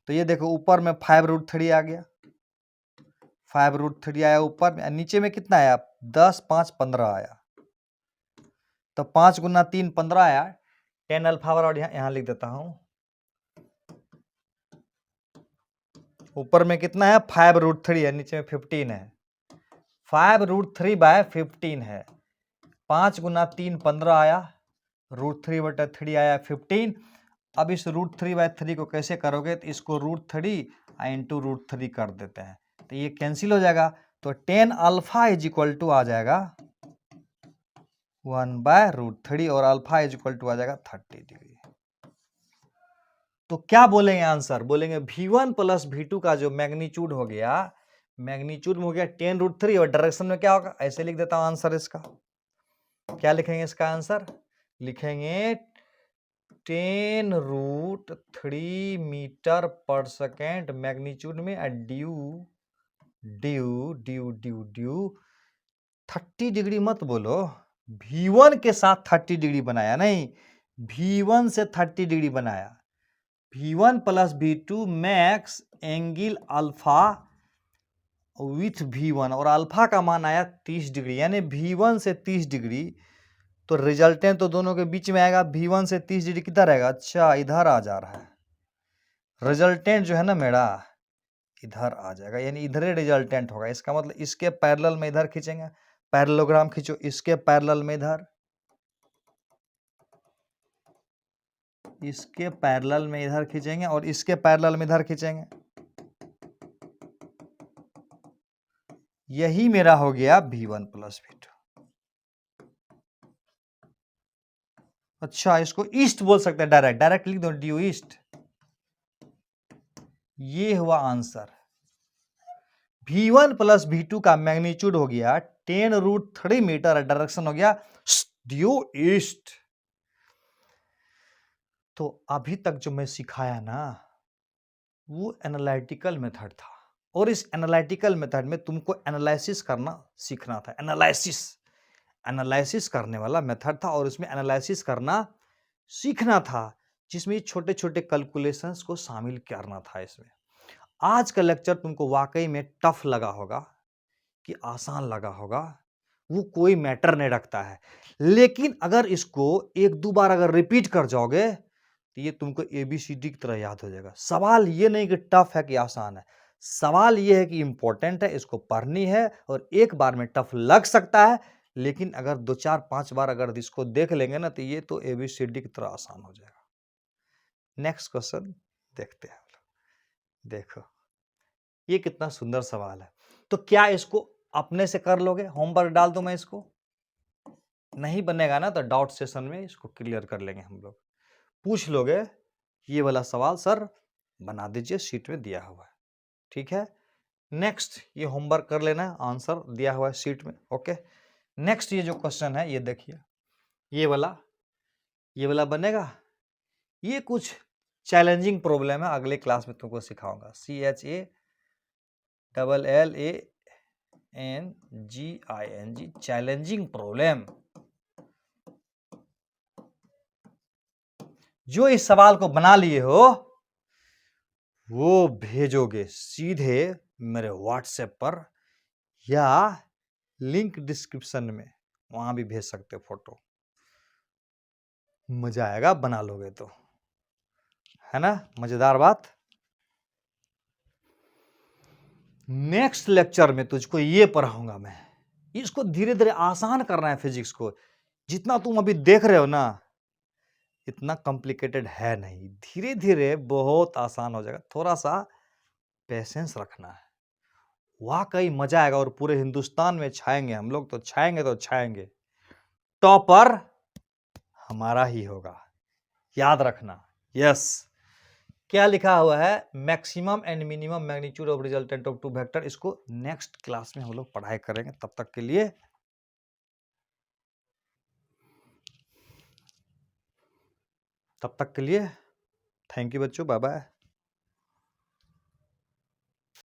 S1: तो ये देखो ऊपर में 5√3 आ गया, 5√3 आया ऊपर में, नीचे में कितना आया, 10, 5, 15 आया, तो 5 गुना 3 15 आया, 10 अल्फा और यहाँ लिख देता हूं, ऊपर में कितना है, 5√3 है, नीचे में 15 है, 5√3/15 है, 5 गुना 3 15 आया, √3/3 आया 15। अब इस √3/3 को कैसे करोगे, तो इसको √3 इंटू √3 कर देते हैं, तो ये कैंसिल हो जाएगा, तो 10 अल्फा इज इक्वल टू आ जाएगा 1/√3 और अल्फा इज इक्वल टू आ जाएगा 30 डिग्री। तो क्या बोलेंगे आंसर, बोलेंगे V1 प्लस V2 का जो मैग्नीट्यूड हो गया, मैग्नीट्यूड में हो गया 10√3 और डायरेक्शन में क्या होगा, ऐसे लिख देता हूं आंसर इसका। क्या लिखेंगे इसका आंसर, लिखेंगे 10√3 मीटर पर सेकेंड मैग्नीट्यूड में, due due due due due 30 degree मत बोलो, V1 के साथ 30 डिग्री बनाया, नहीं V1 से 30 डिग्री बनाया, V1 plus V2 max angle alpha with V1, और अल्फा का मान आया 30 डिग्री, यानी V1 से 30 डिग्री, तो रिजल्टेंट तो दोनों के बीच में आएगा, V1 से 30 डिग्री किधर आएगा, अच्छा इधर आ जा रहा है, रिजल्टेंट जो है ना मेरा इधर आ जाएगा, यानी इधर ही रिजल्टेंट होगा, इसका मतलब इसके पैरेलल में इधर खींचेंगे, पैरेललोग्राम खींचो, इसके पैरेलल में इधर, इसके पैरेलल में इधर खींचेंगे, और इसके पैरेलल में इधर खींचेंगे, यही मेरा हो गया V1 प्लस V2। अच्छा इसको ईस्ट बोल सकते हैं, डायरेक्ट लिख दो, ड्यू ईस्ट, ये हुआ आंसर। V1 प्लस V2 का मैग्नीट्यूड हो गया 10√3 मीटर, डायरेक्शन हो गया ड्यू ईस्ट। तो अभी तक जो मैं सिखाया ना वो एनालिटिकल मेथड था, और इस एनालिटिकल मेथड में तुमको एनालिसिस करना सीखना था, एनालिसिस करने वाला मेथड था, और इसमें एनालिसिस करना सीखना था, जिसमें छोटे छोटे कैलकुलेशंस को शामिल करना था। इसमें आज का लेक्चर तुमको वाकई में टफ लगा होगा कि आसान लगा होगा, वो कोई मैटर नहीं रखता है, लेकिन अगर इसको एक दो बार अगर रिपीट कर जाओगे तो ये तुमको ABCD की तरह याद हो जाएगा। सवाल ये नहीं कि टफ है कि आसान है, सवाल ये है कि इंपॉर्टेंट है, इसको पढ़नी है, और एक बार में टफ लग सकता है, लेकिन अगर 2 4 5 बार अगर इसको देख लेंगे ना तो ये तो ABCD की तरह आसान हो जाएगा। नेक्स्ट क्वेश्चन देखते हैं। देखो ये कितना सुंदर सवाल है, तो क्या इसको अपने से कर लोगे, होमवर्क डाल दो मैं इसको, नहीं बनेगा ना तो डाउट सेशन में इसको क्लियर कर लेंगे हम लोग, पूछ लोगे ये वाला सवाल सर बना दीजिए, शीट में दिया हुआ है, ठीक है। नेक्स्ट ये होमवर्क कर लेना है, आंसर दिया हुआ है शीट में, ओके। नेक्स्ट ये जो क्वेश्चन है ये देखिए, ये वाला बनेगा, ये कुछ चैलेंजिंग प्रॉब्लम है, अगले क्लास में तुमको सिखाऊंगा, CHALLANGING, चैलेंजिंग प्रॉब्लम। जो इस सवाल को बना लिए हो वो भेजोगे सीधे मेरे व्हाट्सएप पर, या लिंक डिस्क्रिप्शन में, वहां भी भेज सकते हो फोटो, मजा आएगा बना लोगे तो, है ना, मजेदार बात। नेक्स्ट लेक्चर में तुझको ये पढ़ाऊंगा मैं, इसको धीरे धीरे आसान करना है फिजिक्स को, जितना तुम अभी देख रहे हो ना इतना कॉम्प्लिकेटेड है नहीं, धीरे धीरे बहुत आसान हो जाएगा, थोड़ा सा पेशेंस रखना है, वाकई मजा आएगा और पूरे हिंदुस्तान में छाएंगे हम लोग, तो छाएंगे तो छाएंगे, टॉपर हमारा ही होगा, याद रखना। यस, क्या लिखा हुआ है, maximum and minimum magnitude of resultant of two vector, इसको नेक्स्ट क्लास में हम लोग पढ़ाई करेंगे। तब तक के लिए थैंक यू बच्चों, बाय बाय।